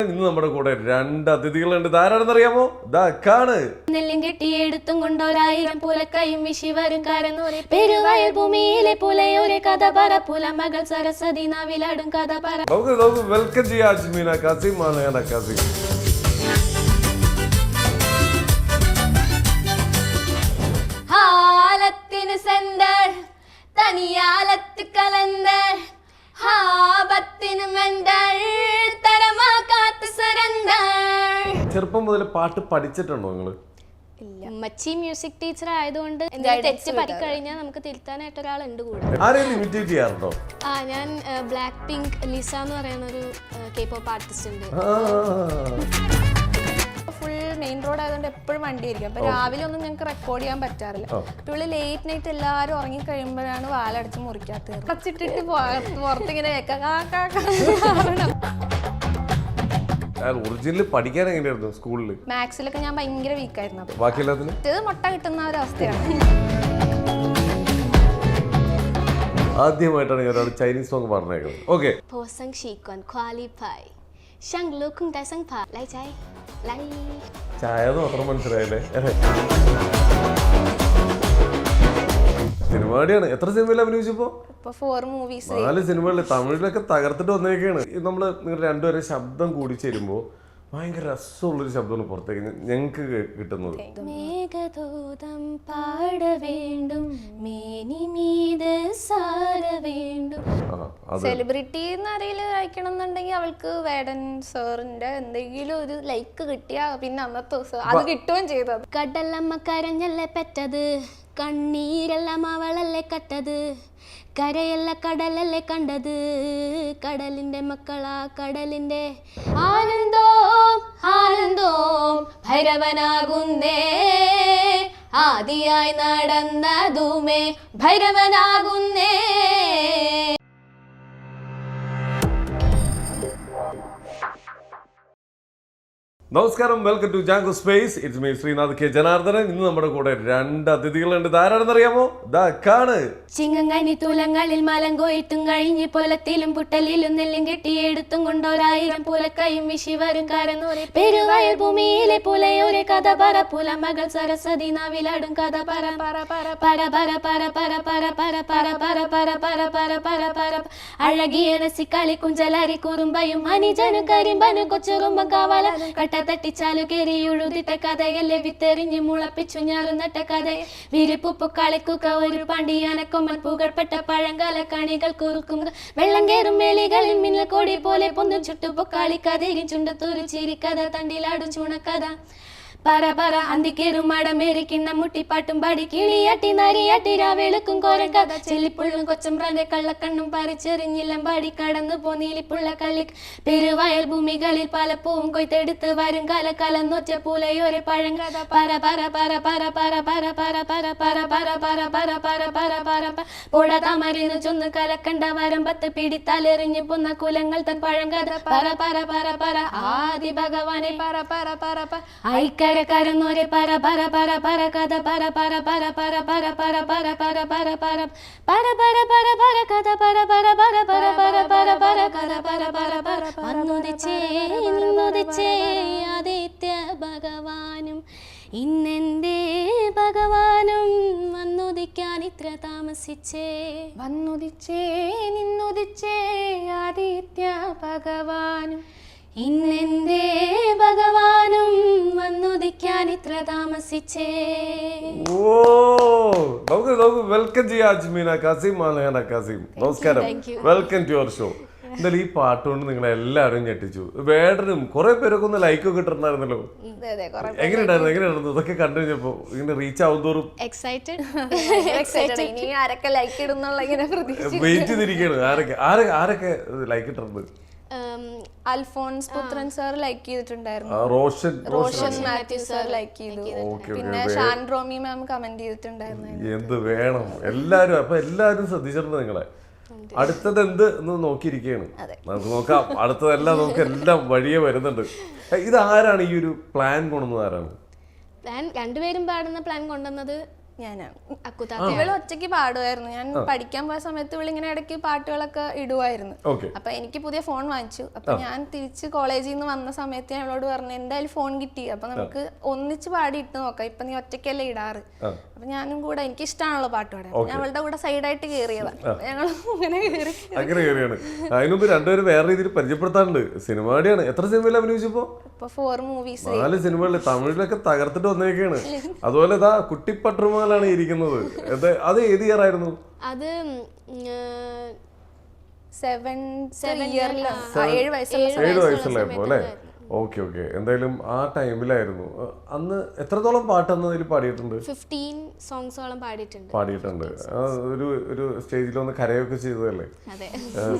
ഇന്ന് നമ്മുടെ കൂടെ രണ്ട് അതിഥികളുണ്ട്. ആരാണെന്നറിയാമോ? നെല്ലും കെട്ടിയെടുത്തും കൊണ്ടോരായിരം പുലക്കയും വിഷി വരും കാരനൂരെ പെരുവയൽ ഭൂമിയിലെ പുലയൊരു കഥ പറ പുലമകൾ സരസ്വതി നാവിലാടും കഥ പറ. വെൽക്കം ചെയ്യാം അജ്മീന കസീം ആണ് കസീം. ഹാലത്തിന് സെന്റർ തനിയാലത്ത് കലണ്ടർ ഹാബത്തിന് മെന്റർ തരമാക്കാത്ത സരണ്ടർ. ചെറുപ്പം മുതൽ പാട്ട് പഠിച്ചിട്ടുണ്ടോ നിങ്ങള്? മച്ചി മ്യൂസിക് ടീച്ചർ ആയതുകൊണ്ട് തെറ്റ് പറ്റിക്കഴിഞ്ഞാൽ നമുക്ക് തിരുത്താനായിട്ട് ഒരാളുണ്ട് കൂടെ. ആരെയും ഇമിറ്റേറ്റ് ചെയ്യാറുണ്ടോ? ഞാൻ ബ്ലാക്ക് പിങ്ക് ലിസ എന്ന് പറയുന്ന ഒരു K-pop ആർട്ടിസ്റ്റ് ഉണ്ട്. ഫുൾ മെയിൻ റോഡ് ആയതുകൊണ്ട് എപ്പോഴും വണ്ടി ആയിരിക്കും. അപ്പൊ രാവിലെ ഒന്നും ഞങ്ങൾക്ക് റെക്കോർഡ് ചെയ്യാൻ പറ്റാറില്ല. പുള്ളി ലേറ്റ് നൈറ്റ് എല്ലാവരും ഉറങ്ങി കഴിയുമ്പോഴാണ് വാലടച്ച് മുറിക്കാത്തത്. കുറച്ചിട്ടിട്ട് പുറത്തിങ്ങനെ ഒറിജിനൽ പഠിക്കാൻ എങ്ങനെയായിരുന്നു സ്കൂളിൽ? മാത്സിലൊക്കെ ഞാൻ ഭയങ്കര വീക്കായിരുന്നു. ബാക്കിയെല്ലാത്തിനും ഇത് മുട്ട കിട്ടുന്ന ഒരവസ്ഥയാണ്. ആദ്യമായിട്ടാണ് ഞാൻ ഒരാൾ ചൈനീസ് സോങ് പറഞ്ഞേക്കുന്നത്. ഓക്കെ. ചായ മാത്രം മനസ്സിലായല്ലേ? സിനിമയാണ്. എത്ര സിനിമയിൽ അഭിനയിച്ചപ്പോ? 4 സിനിമകളിൽ. തമിഴിലൊക്കെ തകർത്തിട്ട് വന്നേക്കാണ്. നമ്മള് നിങ്ങൾ രണ്ടുപേരെ ശബ്ദം കൂടി ചേരുമ്പോ ഭയങ്കര രസമുള്ളൊരു ശബ്ദമാണ് പുറത്തേക്ക് ഞങ്ങൾക്ക് കിട്ടുന്നത്. സെലിബ്രിറ്റി എന്നറിയില് അയക്കണം എന്നുണ്ടെങ്കിൽ അവൾക്ക് വേടൻ സാറിന്റെ എന്തെങ്കിലും ഒരു ലൈക്ക് കിട്ടിയാ പിന്നെ അന്നത്തെ ദിവസം അത് കിട്ടുകയും ചെയ്തത്. കടലമ്മ കരഞ്ഞല്ലേ പെറ്റത്, കണ്ണീരെല്ലാം അവളല്ലേ കട്ടത്, കരയല്ല കടലല്ലേ കണ്ടത്, കടലിന്റെ മക്കളാ കടലിന്റെ ആനന്ദോ ആനന്ദോ ഭൈരവനാകുന്നേ, ആദിയായി നടന്നതുമേ ഭൈരവനാകുന്നേ. നമസ്കാരം, welcome to Jango space. It's me Sreenath K Janardhanan. ഇന്ന് നമ്മുടെ കൂടെ രണ്ട് അതിഥികളുണ്ട്. ആരാണെന്നറിയാമോ? ചിങ്ങങ്ങനി തുലങ്ങളിൽ മലം കൊയ്ത്തും കഴിഞ്ഞ് പൊലത്തിലും പുട്ടലിലും നെല്ലും കെട്ടിയെടുത്തും കൊണ്ടോരായിരം പുലക്കയും വിഷി വരും കാരനൂരെ പെരുവയൽ ഭൂമിയിലെ പുലയൊരു കഥ പറ പുലമകൾ സരസ്വതി നാവിലാടും കഥ പറ പറ പറ പറ പറ പറ പറ പറ പറ പറ പറ പറ പറ പറ പറ പറ. അഴകിയ രസിക്കളി കുഞ്ചലാരി കുറുമ്പയും അനുജനു കരിമ്പനു കൊച്ചുറുമ്പ കാവലും കട്ട തട്ടിച്ചാലു കെറിയുഴുതിട്ട കഥയല്ലേ വിത്തെറിഞ്ഞ് മുളപ്പിച്ചു ഞാറും നട്ട കഥ വിരിപ്പുപ്പു കളിക്കുക ഒരു പാണ്ടിയാനക്കൊമ്മൻ പുകഴ്പ്പെട്ട പഴങ്കാല കണികൾ കുറുക്കും വെള്ളം കേറും മേലികളിൽ മിന്നൽ കോടി പോലെ പൊന്നും ചുട്ടുപൊക്കാളി കഥയും ചുണ്ടത്തൂരു ചിരിക്കഥ തണ്ടിലാടും ചൂണക്കഥ പറ പറ അന്തിക്കേറും മടമേറിക്കിണ്ണ മുട്ടിപ്പാട്ടും പാടി കിളിയാട്ടി നരിയാട്ടി രാവേളുക്കും കോരം കഥ ചെല്ലിപ്പുള്ളും കൊച്ചമ്പ്രാന്റെ കള്ളക്കണ്ണും പറിച്ചെറിഞ്ഞില്ലം പാടി കടന്നു പോന്നീലിപ്പുള്ള കളി പെരുവയൽ ഭൂമികളിൽ പലപ്പൂവും കൊയ്ത്തെടുത്ത് വരും കാല കലന്നൊറ്റ പൂലയോരെ പഴങ്കഥ പറ പറ പറ പറ പറ പറ പറ പറ പറ പറ പറ പറ പറ പറ പറ പൊട താമരന്ന് ചൊന്ന് കലക്കണ്ട വരമ്പത്ത് പിടിത്താലെറിഞ്ഞ് പൊന്ന കുലങ്ങൾ തൻ പഴങ്കഥ പറ പറ പറ പറ ആദി ഭഗവാനെ പറ പറ പറ ഐക്ക കരന്നോരെ പറ പറ പറ പറ കഥ പറ പറ പറ പറ പറ പറ പറ പറ പറ പറ പറ പറ പറ പറ കഥ പറ പറ പറ പറ പറ പറ പറ കഥ പറ പറ പറ വന്നുദിച്ചേ ആദിത്യ ഭഗവാനും ഇന്നെന്റെ ഭഗവാനും വന്നുദിക്കാൻ ഇത്ര താമസിച്ചേ നിന്നുദിച്ചേ ആദിത്യ ഭഗവാനും ഇന്നെന്റെ ഭഗവാനും വന്നുദിക്കാൻ ഇത്ര താമസിച്ചേ. വെൽക്കം ചെയ്യാം അജ്മീന കസീം ആണ് കസീം. നമസ്കാരം, വെൽക്കം ടു യുവർ ഷോ. എന്തായാലും ഈ പാട്ടുകൊണ്ട് നിങ്ങളെ എല്ലാവരും ഞെട്ടിച്ചു. വേടനും കുറെ പേരൊക്കെ ഒന്ന് ലൈക്ക് കിട്ടുന്നുണ്ടായിരുന്നല്ലോ. എങ്ങനെയുണ്ടായിരുന്നു ഇതൊക്കെ കണ്ടു കഴിഞ്ഞപ്പോ? ഇങ്ങനെ റീച്ച് ആവുന്നതോറും വെയിറ്റ് ചെയ്തിരിക്കുകയാണ്. ആരൊക്കെ ലൈക്ക് ഇട്ടിട്ടുണ്ട്? അൽഫോൺസ് പുത്രൻ സാർ ലൈക്ക് ചെയ്തിട്ടുണ്ടായിരുന്നു. റോഷൻ മാത്യു സാർ ലൈക്ക് ചെയ്തു. പിന്നെ ഷാൻ റോമി മാം കമന്റ് ചെയ്തിട്ടുണ്ടായിരുന്നു. എന്ത് വേണം എല്ലാരും. അപ്പൊ എല്ലാരും ശ്രദ്ധിച്ചിട്ടുണ്ട് നിങ്ങളെ. അടുത്തത് എന്ത് എന്ന് നോക്കിയിരിക്കുകയാണ്. നമുക്ക് നോക്കാം. അടുത്തതെല്ലാം നമുക്ക് എല്ലാം വഴിയെ വരുന്നുണ്ട്. ഇത് ആരാണ് ഈ ഒരു പ്ലാൻ കൊണ്ടുവന്നത്? ആരാണ് രണ്ടുപേരും പാടുന്ന പ്ലാൻ കൊണ്ടുവന്നത് ഞാനാണ്. അക്കുതാത്ത ഇവള് ഒറ്റയ്ക്ക് പാടുമായിരുന്നു. ഞാൻ പഠിക്കാൻ പോയ സമയത്ത് ഇവളിങ്ങനെ ഇടയ്ക്ക് പാട്ടുകളൊക്കെ ഇടുമായിരുന്നു. അപ്പൊ എനിക്ക് പുതിയ ഫോൺ വാങ്ങിച്ചു. അപ്പൊ ഞാൻ തിരിച്ച് കോളേജിൽ നിന്ന് വന്ന സമയത്ത് ഞാൻ അവളോട് പറഞ്ഞു എന്തായാലും ഫോൺ കിട്ടി, അപ്പൊ നമുക്ക് ഒന്നിച്ച് പാടി ഇട്ട് നോക്കാം, ഇപ്പൊ നീ ഒറ്റയ്ക്കല്ലേ ഇടാറ്. അപ്പൊ ഞാനും കൂടെ, എനിക്ക് ഇഷ്ടമാണല്ലോ പാട്ട് പാടാൻ, ഞാൻ അവളുടെ കൂടെ സൈഡായിട്ട് കയറിയതാ. ഞങ്ങൾ അങ്ങനെ കയറിയാണ്. അതിനുമ്പ് രണ്ടുപേരും വേറെ രീതിയിൽ പരിചയപ്പെടുത്താറുണ്ട്. സിനിമയാണ്. എത്ര സിനിമയിൽ അഭിനയിച്ചപ്പോ? 4 മൂവീസ്, 4 സിനിമകളിൽ. തമിഴിലൊക്കെ തകർത്തിട്ട് വന്നേക്കാണ്. അതുപോലെ ഇതാ കുട്ടിപ്പട്ടുമാലാണ് ഇരിക്കുന്നത്. അത് ഏത് ഇയർ ആയിരുന്നു? അത് 7 വയസ്സുള്ളപ്പോ അല്ലേ? ഓക്കെ. എന്തായാലും ആ ടൈമിലായിരുന്നു. അന്ന് എത്രത്തോളം പാട്ട് അന്നതിൽ പാടിയിട്ടുണ്ട്? 15 സോങ്സോളം പാടിയിട്ടുണ്ട്. ഒരു സ്റ്റേജിലൊന്ന് കരയൊക്കെ ചെയ്തതല്ലേ?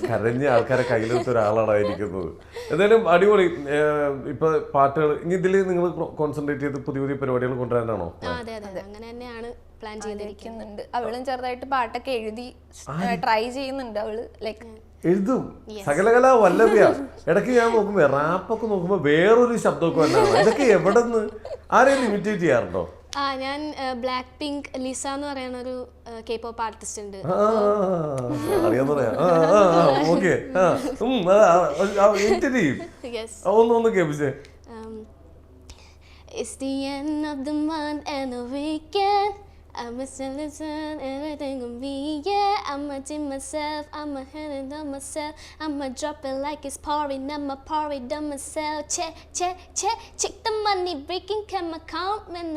കരഞ്ഞ ആൾക്കാരെ കയ്യിലെടുത്ത ഒരാളാണ് ഇരിക്കുന്നത്. എന്തായാലും അടിപൊളി. ഇപ്പൊ പാട്ടുകൾ ഇനി ഇതിൽ നിങ്ങൾ കോൺസെൻട്രേറ്റ് ചെയ്ത് പുതിയ പുതിയ പരിപാടികൾ കൊണ്ടുവരാനാണോ? അതെ അങ്ങനെ തന്നെയാണ് പ്ലാൻ ചെയ്തിരിക്കുന്നുണ്ട്. അവളും ചെറുതായിട്ട് പാട്ടൊക്കെ എഴുതി ട്രൈ ചെയ്യുന്നുണ്ട്. അവള് ലൈക്ക് എഴുതും, സകലകല വല്ലഭ്യ. ഇടയ്ക്ക് ഞാൻ നോക്കുമ്പോ റാപ്പൊക്കെ നോക്കുമ്പോ വേറൊരു ശബ്ദമൊക്കെ വന്നാണ്. ഇതൊക്കെ എവിടെ നിന്ന് ആരെയും ഇമിറ്റേറ്റ് ചെയ്യാറുണ്ടോ? ഞാൻ ബ്ലാക്ക് പിങ്ക് ലിസ എന്ന് പറയുന്ന ഒരു K-pop ആർട്ടിസ്റ്റ് ഉണ്ട്. അറിയാന്ന് പറയാം. ഓക്കെ, ഒന്ന് കേൾപ്പിച്ചേ. It's the end of the month and the weekend. I'ma listen everything on me, yeah. I'ma tip myself, I'ma hand it on myself. I'ma drop it like it's pouring, I'ma pour it on myself. Check the money, breaking can account, man.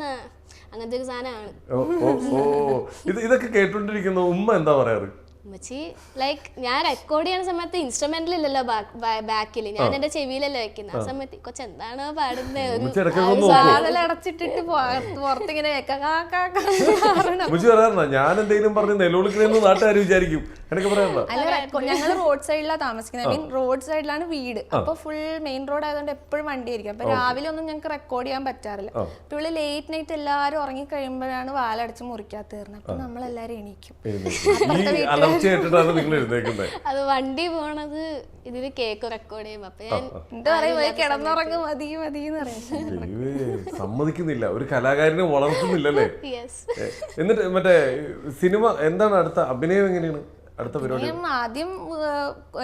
അങ്ങനത്തെ ഒരു സാധനമാണ്. ഇതൊക്കെ കേട്ടോണ്ടിരിക്കുന്ന ഉമ്മ എന്താ പറയാറ്? ഉമ്മച്ചി like ഞാൻ record ചെയ്യുന്ന സമയത്ത് ഇൻസ്ട്രുമെന്റിൽ ഇല്ലല്ലോ ബാക്കിൽ, ഞാൻ എന്റെ ചെവിയിലല്ലോ വെക്കുന്നത്. ആ സമയത്ത് കൊച്ചെന്താണോ പാടുന്നത് അടച്ചിട്ടിട്ട് പുറത്തിങ്ങനെ ഞാൻ എന്തെങ്കിലും പറഞ്ഞ് നെല്ലോളിക്കണെന്ന് നാട്ടുകാർ വിചാരിക്കും. ഞങ്ങൾ റോഡ് സൈഡിലാണ് താമസിക്കുന്നത്. ഐ മീൻ റോഡ് സൈഡിലാണ് വീട്. അപ്പൊ ഫുൾ മെയിൻ റോഡ് ആയതുകൊണ്ട് എപ്പോഴും വണ്ടി ആയിരിക്കും. അപ്പൊ രാവിലെ ഒന്നും ഞങ്ങൾക്ക് റെക്കോർഡ് ചെയ്യാൻ പറ്റാറില്ല. അപ്പൊ ഇവിടെ ലേറ്റ് നൈറ്റ് എല്ലാവരും ഉറങ്ങി കഴിയുമ്പോഴാണ് വാലടച്ച് മുറിക്കാത്ത തീർന്നത്. അപ്പൊ നമ്മളെല്ലാരും എണീക്കും. അത് വണ്ടി പോണത് ഇതില് കേക്ക് റെക്കോർഡ് ചെയ്യുമ്പോ അപ്പൊ ഞാൻ എന്താ പറയുക, കിടന്നുറങ്ങും മതി എന്ന് പറയാം. സമ്മതിക്കുന്നില്ല, ഒരു കലാകാരനെ വളർത്തുന്നില്ലല്ലേ? എന്നിട്ട് മറ്റേ സിനിമ എന്താണ് അടുത്ത അഭിനയം? എങ്ങനെയാണ് അടുത്ത പരിപാടി? ആദ്യം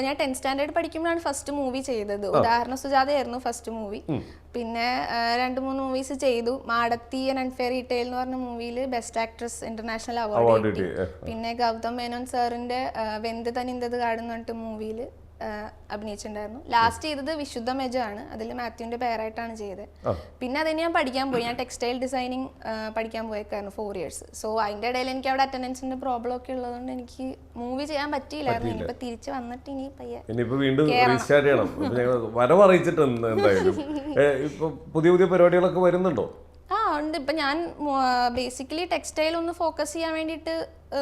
ഞാൻ 10th സ്റ്റാൻഡേർഡ് പഠിക്കുമ്പോഴാണ് ഫസ്റ്റ് മൂവി ചെയ്തത്. ഉദാഹരണ സുജാതയായിരുന്നു ഫസ്റ്റ് മൂവി. പിന്നെ 2-3 മൂവീസ് ചെയ്തു. മാടത്തി ആൻഡ് അൺഫെയർ റീറ്റെയിൽ എന്ന് പറഞ്ഞ മൂവിയിൽ ബെസ്റ്റ് ആക്ട്രസ് ഇന്റർനാഷണൽ അവാർഡ് കിട്ടി. പിന്നെ ഗൗതം മേനോൻ സാറിന്റെ വെന്ത് തനിന്തത് കാട് എന്ന് പറഞ്ഞിട്ട് മൂവിയിൽ അഭിനയിച്ചിട്ടുണ്ടായിരുന്നു. ലാസ്റ്റ് ചെയ്തത് വിശുദ്ധ മെജ ആണ്. അതിൽ മാത്യുവിന്റെ പേരായിട്ടാണ് ചെയ്തത്. പിന്നെ അതിന് ഞാൻ പഠിക്കാൻ പോയി. ഞാൻ ടെക്സ്റ്റൈൽ ഡിസൈനിങ് പഠിക്കാൻ പോയേക്കായിരുന്നു 4 years. സോ അതിന്റെ ഇടയിൽ എനിക്ക് അവിടെ അറ്റൻഡൻസിന്റെ പ്രോബ്ലം ഒക്കെ ഉള്ളതുകൊണ്ട് എനിക്ക് മൂവി ചെയ്യാൻ പറ്റിയില്ലായിരുന്നു. ഇനിയിപ്പോ തിരിച്ചു വന്നിട്ട് ഇനിയിപ്പോ വീണ്ടും റീസ്റ്റാർട്ട് ചെയ്യണം. വരവറിയിച്ചിട്ടുണ്ട്. എന്തായാലും ഇപ്പൊ പുതിയ പുതിയ പരിപാടികളൊക്കെ വരുന്നുണ്ടോ? ഉണ്ട്. ഇപ്പം ഞാൻ ബേസിക്കലി ടെക്സ്റ്റൈൽ ഒന്ന് ഫോക്കസ് ചെയ്യാൻ വേണ്ടിയിട്ട്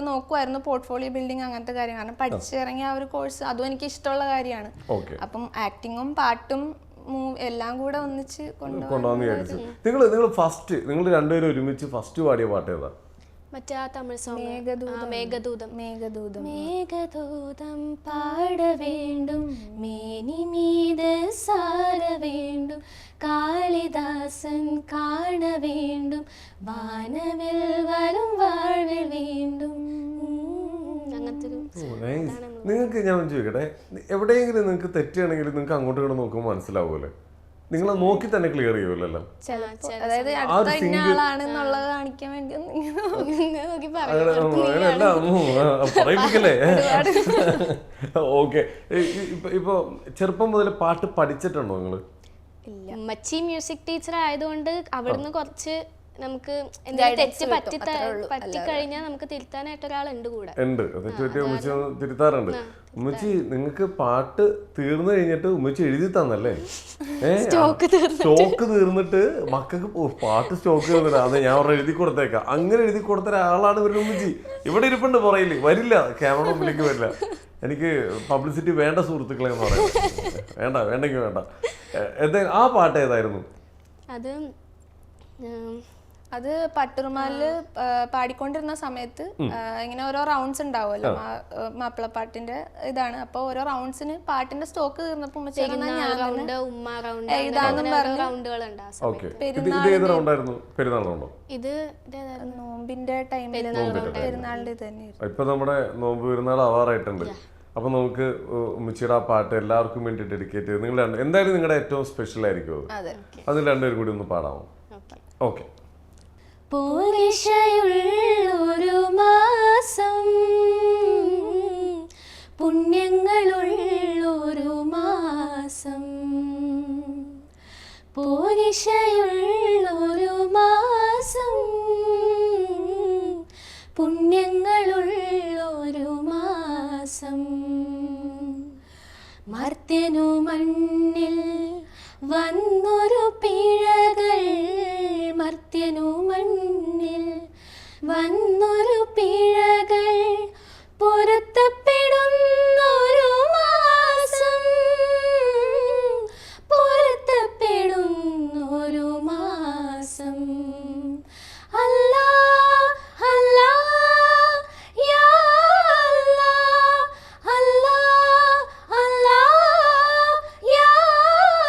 നോക്കുമായിരുന്നു. പോർട്ട്ഫോളിയോ ബിൽഡിംഗ് അങ്ങനത്തെ കാര്യം. കാരണം പഠിച്ചിറങ്ങിയ ആ ഒരു കോഴ്സ് അതും എനിക്ക് ഇഷ്ടമുള്ള കാര്യമാണ്. അപ്പം ആക്ടിങ്ങും പാട്ടും എല്ലാം കൂടെ ഒന്നിച്ച് കൊണ്ടുപോകാൻ വിചാരിച്ചു. നിങ്ങൾ രണ്ടുപേരും ഒരുമിച്ച് ഫസ്റ്റ് പാടിയ പാട്ട് ഏതാ? മറ്റേ ആ തമിഴ് സോങ് മേഘദൂതം പാട വേണ്ടും മേനി മീത് സാര വേണ്ടും കാളിദാസൻ കാണ വേണ്ടും വാനവിൽ വരും വാഴ്വിൽ വേണ്ടും. അങ്ങനത്തെ നിങ്ങൾക്ക് ഞാൻ ചോദിക്കട്ടെ, എവിടെയെങ്കിലും നിങ്ങൾക്ക് തെറ്റുകയാണെങ്കിൽ നിങ്ങൾക്ക് അങ്ങോട്ട് ഇങ്ങോട്ട് നോക്കുമ്പോൾ മനസ്സിലാവുമല്ലേ? നിങ്ങൾ നോക്കി തന്നെ ക്ലിയർ ചെയ്യുമല്ലോ. അതായത് അടുത്ത ഇന്ന ആളാണെന്നുള്ളത് കാണിക്കാൻ വേണ്ടി പറയിപ്പിക്കല്ലേ? ഓക്കെ. ഇപ്പൊ ചെറുപ്പം മുതൽ പാട്ട് പഠിച്ചിട്ടുണ്ടോ നിങ്ങള്? മച്ചി മ്യൂസിക് ടീച്ചർ ആയതുകൊണ്ട് അവിടുന്ന് കുറച്ച് നമുക്ക് തെറ്റ് പറ്റിക്കഴിഞ്ഞാൽ നമുക്ക് തിരുത്താനായിട്ട് ഒരാളുണ്ട് കൂടെ. ഉമ്മച്ചി തിരുത്താറുണ്ട്. ഉമ്മച്ചി നിങ്ങൾക്ക് പാട്ട് തീർന്നു കഴിഞ്ഞിട്ട് ഉമ്മച്ചി എഴുതി തന്നല്ലേ? സ്റ്റോക്ക് തീർന്നിട്ട് മക്കൾക്ക് പാട്ട് സ്റ്റോക്ക് തീർന്നിട്ട് അതെ ഞാൻ അവിടെ എഴുതി കൊടുത്തേക്കാം. അങ്ങനെ എഴുതി കൊടുത്ത ഒരാളാണ് ഇവരുടെ ഉമ്മച്ചി. ഇവിടെ ഇരിപ്പുണ്ട്, പറയില്ല, വരില്ല, ക്യാമറ മുമ്പിലേക്ക് വരില്ല. എനിക്ക് പബ്ലിസിറ്റി വേണ്ട സുഹൃത്തുക്കളെ എന്ന് പറയാം. വേണ്ടെങ്കിൽ വേണ്ട. ആ പാട്ട് ഏതായിരുന്നു? അത് അത് പട്ടുറുമാലില് പാടിക്കൊണ്ടിരുന്ന സമയത്ത് ഇങ്ങനെ ഓരോ റൗണ്ട്സ് ഉണ്ടാവുമല്ലോ മാപ്പിളപ്പാട്ടിന്റെ ഇതാണ്. അപ്പൊ ഓരോ റൗണ്ട്സിന് പാട്ടിന്റെ സ്റ്റോക്ക് തീർന്നപ്പോ എഴുതാന്നും പെരുന്നാളുണ്ടോ? ഇത് നോമ്പിന്റെ ടൈമില് പെരുന്നാളിന്റെ തന്നെയായിരുന്നു. ഇപ്പൊ നമ്മുടെ നോമ്പ് പെരുന്നാൾ ആവാറായിട്ടുണ്ട്. അപ്പൊ നമുക്ക് ഉമ്മച്ചിയുടെ ആ പാട്ട് എല്ലാവർക്കും വേണ്ടി ഡെഡിക്കേറ്റ് ചെയ്ത് നിങ്ങൾ എന്തായാലും നിങ്ങളുടെ ഏറ്റവും സ്പെഷ്യൽ ആയിരിക്കും അത്. അതിൽ രണ്ടുപേരും കൂടി ഒന്ന് പാടാമോ? ഓക്കെ. പോരിശയുള്ളൊരു മാസം, പുണ്യങ്ങളുള്ളൊരു മാസം, പോരിശയുള്ളൊരു മാസം, പുണ്യങ്ങളുള്ളൊരു മാസം, മർത്യനു മണ്ണിൽ വന്നൊരു പിഴകൾ, മർത്യനു മണ്ണിൽ വന്നൊരു പിഴകൾ പൊരുത്തപ്പെടുന്നൊരു മാസം, പൊരുത്തപ്പെടുന്നൊരു മാസം. അല്ലാ അല്ലാ യാ അല്ലാ, അല്ലാ അല്ലാ യാ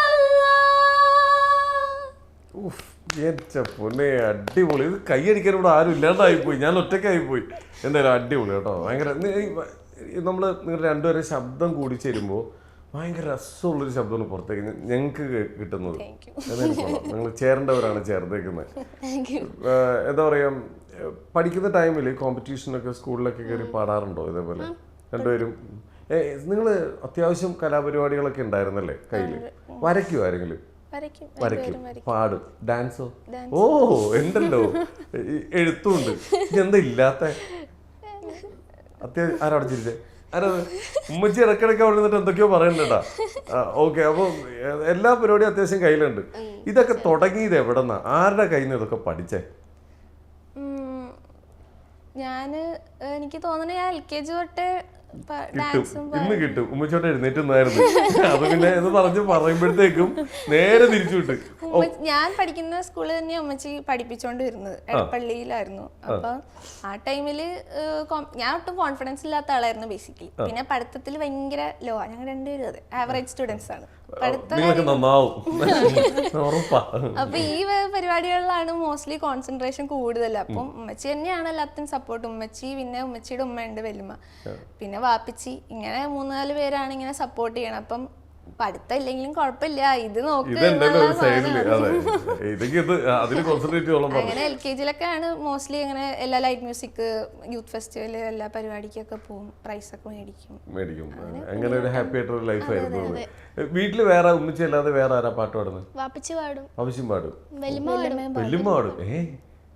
അല്ലാ. പൊന്നെ അടിപൊളി. ഇത് കൈയടിക്കാൻ ഇവിടെ ആരും ഇല്ലാണ്ടായിപ്പോയി, ഞാൻ ഒറ്റയ്ക്കായിപ്പോയി. എന്തായാലും അടിപൊളി കേട്ടോ. ഭയങ്കര നമ്മൾ നിങ്ങൾ രണ്ടുപേരെ ശബ്ദം കൂടി ചേരുമ്പോൾ ഭയങ്കര രസമുള്ളൊരു ശബ്ദമാണ് പുറത്തേക്ക് ഞങ്ങൾക്ക് കിട്ടുന്നത്. നിങ്ങൾ ചേരേണ്ടവരാണ് ചേർത്തേക്കുന്നത്. എന്താ പറയുക, പഠിക്കുന്ന ടൈമിൽ കോമ്പറ്റീഷനൊക്കെ സ്കൂളിലൊക്കെ കയറി പാടാറുണ്ടോ ഇതേപോലെ രണ്ടുപേരും? നിങ്ങൾ അത്യാവശ്യം കലാപരിപാടികളൊക്കെ ഉണ്ടായിരുന്നല്ലേ കയ്യിൽ? വരയ്ക്കുമോ ആരെങ്കിലും? വരയ്ക്കും, പാടും, ഡാൻസോ? ഓ ഉണ്ടല്ലോ, എഴുത്തുണ്ട്. എന്താ ഇല്ലാത്ത? അത്യാവശ്യം ആരാ ചിരിച്ചേ? ആരത്? ഉമ്മച്ചി ഇടയ്ക്കിടയ്ക്ക് അവിടെ നിന്നിട്ട് എന്തൊക്കെയോ പറയണ്ടേട്ടാ. ഓക്കെ. അപ്പോൾ എല്ലാ പരിപാടിയും അത്യാവശ്യം കയ്യിലുണ്ട്. ഇതൊക്കെ തുടങ്ങിയത് എവിടെന്നാ, ആരുടെ കയ്യിൽ നിന്ന് ഇതൊക്കെ പഠിച്ചേ? എനിക്ക് തോന്നുന്നു ഞാൻ LKG തൊട്ട് ഇന്ന് കിട്ടും. ഉമ്മച്ചോട്ട് എഴുന്നേറ്റുന്നായിരുന്നു. അത് പിന്നെ എന്ന് പറയുമ്പോഴത്തേക്കും നേരെ തിരിച്ചു വിട്ട്. ഞാൻ പഠിക്കുന്ന സ്കൂളിൽ തന്നെ ഉമ്മച്ചി പഠിപ്പിച്ചോണ്ട് വരുന്നത് എടപ്പള്ളിയിലായിരുന്നു. അപ്പൊ ആ ടൈമില് ഞാൻ ഒട്ടും കോൺഫിഡൻസ് ഇല്ലാത്ത ആളായിരുന്നു ബേസിക്കലി. പിന്നെ പഠിത്തത്തിൽ ഭയങ്കര ലോ. ഞങ്ങൾ രണ്ടുപേരും അതെ ആവറേജ് സ്റ്റുഡൻസ് ആണ്. അപ്പൊ ഈ പരിപാടികളിലാണ് മോസ്റ്റ്ലി കോൺസെൻട്രേഷൻ കൂടുതൽ. അപ്പം ഉമ്മച്ചി തന്നെയാണ് എല്ലാത്തിനും സപ്പോർട്ട്. ഉമ്മച്ചി, പിന്നെ ഉമ്മച്ചിയുടെ ഉമ്മയുണ്ട് വല്യമ്മ, പിന്നെ വാപ്പിച്ചി, ഇങ്ങനെ 3-4 പേരാണ് ഇങ്ങനെ സപ്പോർട്ട് ചെയ്യണം. അപ്പം പഠിത്തം ഇല്ലെങ്കിലും കുഴപ്പമില്ല, ഇത് നോക്ക്. അങ്ങനെ LKG-ലൊക്കെ ആണ് മോസ്റ്റ്ലി അങ്ങനെ എല്ലാ ലൈറ്റ് മ്യൂസിക്, യൂത്ത് ഫെസ്റ്റിവൽ, എല്ലാ പരിപാടിക്കൊക്കെ പോകും, പ്രൈസ് ഒക്കെ മേടിക്കും. അങ്ങനെ ഒരു ഹാപ്പി ആയിട്ടുള്ള ലൈഫ് ആയിരുന്നു. വീട്ടില് വേറെ ഉമ്മച്ചി അല്ലാതെ വേറെ ആരാ പാട്ട് പാടുന്നത്? വാപ്പിച്ചി പാടും, വാപ്പിച്ചും പാടും, വല്യമ്മ പാടും.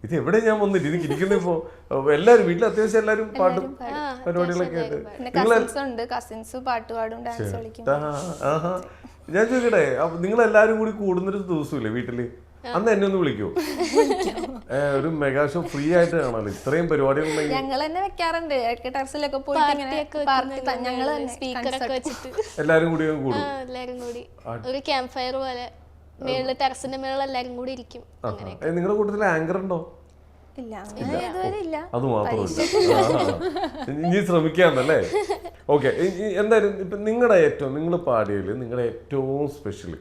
ഇത് എവിടെ ഞാൻ വന്നിട്ട് ഇത് ഇരിക്കുന്ന ഇപ്പോ എല്ലാരും വീട്ടിൽ അത്യാവശ്യം എല്ലാരും പാട്ടും പരിപാടികളൊക്കെ ആയിട്ട്. കസിൻസ് പാട്ട് പാടും, ഡാൻസ് കളിക്കും. ഞാൻ ചോദിക്കട്ടെ, നിങ്ങൾ എല്ലാരും കൂടി കൂടുന്നൊരു ദിവസമില്ലേ വീട്ടില്? അന്ന് എന്നെ ഒന്ന് വിളിക്കോ? ഒരു മെഗാ ഷോ ഫ്രീ ആയിട്ട് കാണാലോ, ഇത്രയും പരിപാടികൾ. ഞങ്ങൾ തന്നെ വെക്കാറുണ്ട് ടെറസിലൊക്കെ പോയിട്ട്. എല്ലാരും കൂടി കൂടും, എല്ലാരും കൂടി ഒരു ക്യാമ്പ് ഫയർ പോലെ മേളില് ടെറസിന്റെ മേളിൽ എല്ലാരും കൂടി ഇരിക്കും. നിങ്ങളുടെ കൂട്ടത്തില് ആങ്കർ ഉണ്ടോ? അത് മാത്രമല്ല, ഇനി ശ്രമിക്കാന്നല്ലേ? ഓക്കെ. എന്തായാലും ഇപ്പൊ നിങ്ങളുടെ നിങ്ങൾ പാടിയതില് നിങ്ങളുടെ ഏറ്റവും സ്പെഷ്യൽ,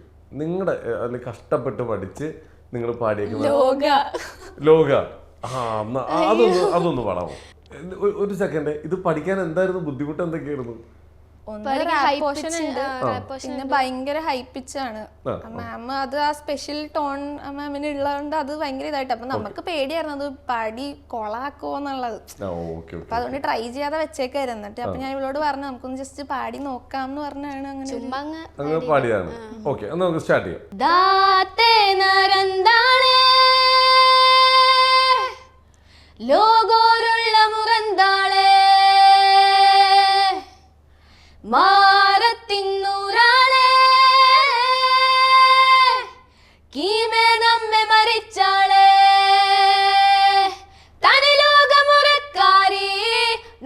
നിങ്ങളുടെ അല്ലെങ്കിൽ കഷ്ടപ്പെട്ട് പഠിച്ച് നിങ്ങൾ പാടിയേക്കുന്ന ലോക, അതൊന്ന് പാടാമോ? ഒരു സെക്കൻഡ്. ഇത് പഠിക്കാൻ എന്തായിരുന്നു ബുദ്ധിമുട്ട്? എന്തൊക്കെയായിരുന്നു? പിന്നെ ഭയങ്കര ഹൈ പിച്ചാണ് മാം. അത് ആ സ്പെഷ്യൽ ടോൺ മാമിന് ഉള്ളതുകൊണ്ട് അത് ഭയങ്കര ഇതായിട്ട്. അപ്പൊ നമുക്ക് പേടിയായിരുന്നു അത് പാടി കൊളാക്കോ എന്നുള്ളത്. അപ്പൊ അതുകൊണ്ട് ട്രൈ ചെയ്യാതെ വെച്ചേക്കായിരുന്നു. എന്നിട്ട് അപ്പൊ ഞാൻ ഇവളോട് പറഞ്ഞു നമുക്കൊന്ന് ജസ്റ്റ് പാടി നോക്കാം എന്ന് പറഞ്ഞാണ് അങ്ങനെ പാടിയാണ്. ഓക്കെ, നമുക്ക് സ്റ്റാർട്ട് ചെയ്യാം. ലോകോരുള്ള മുറന്താളേ മാറത്തിന്നൂറാളെ കീമേ നമ്മെ മരിച്ചാളെ തനലോകമുറക്കാരി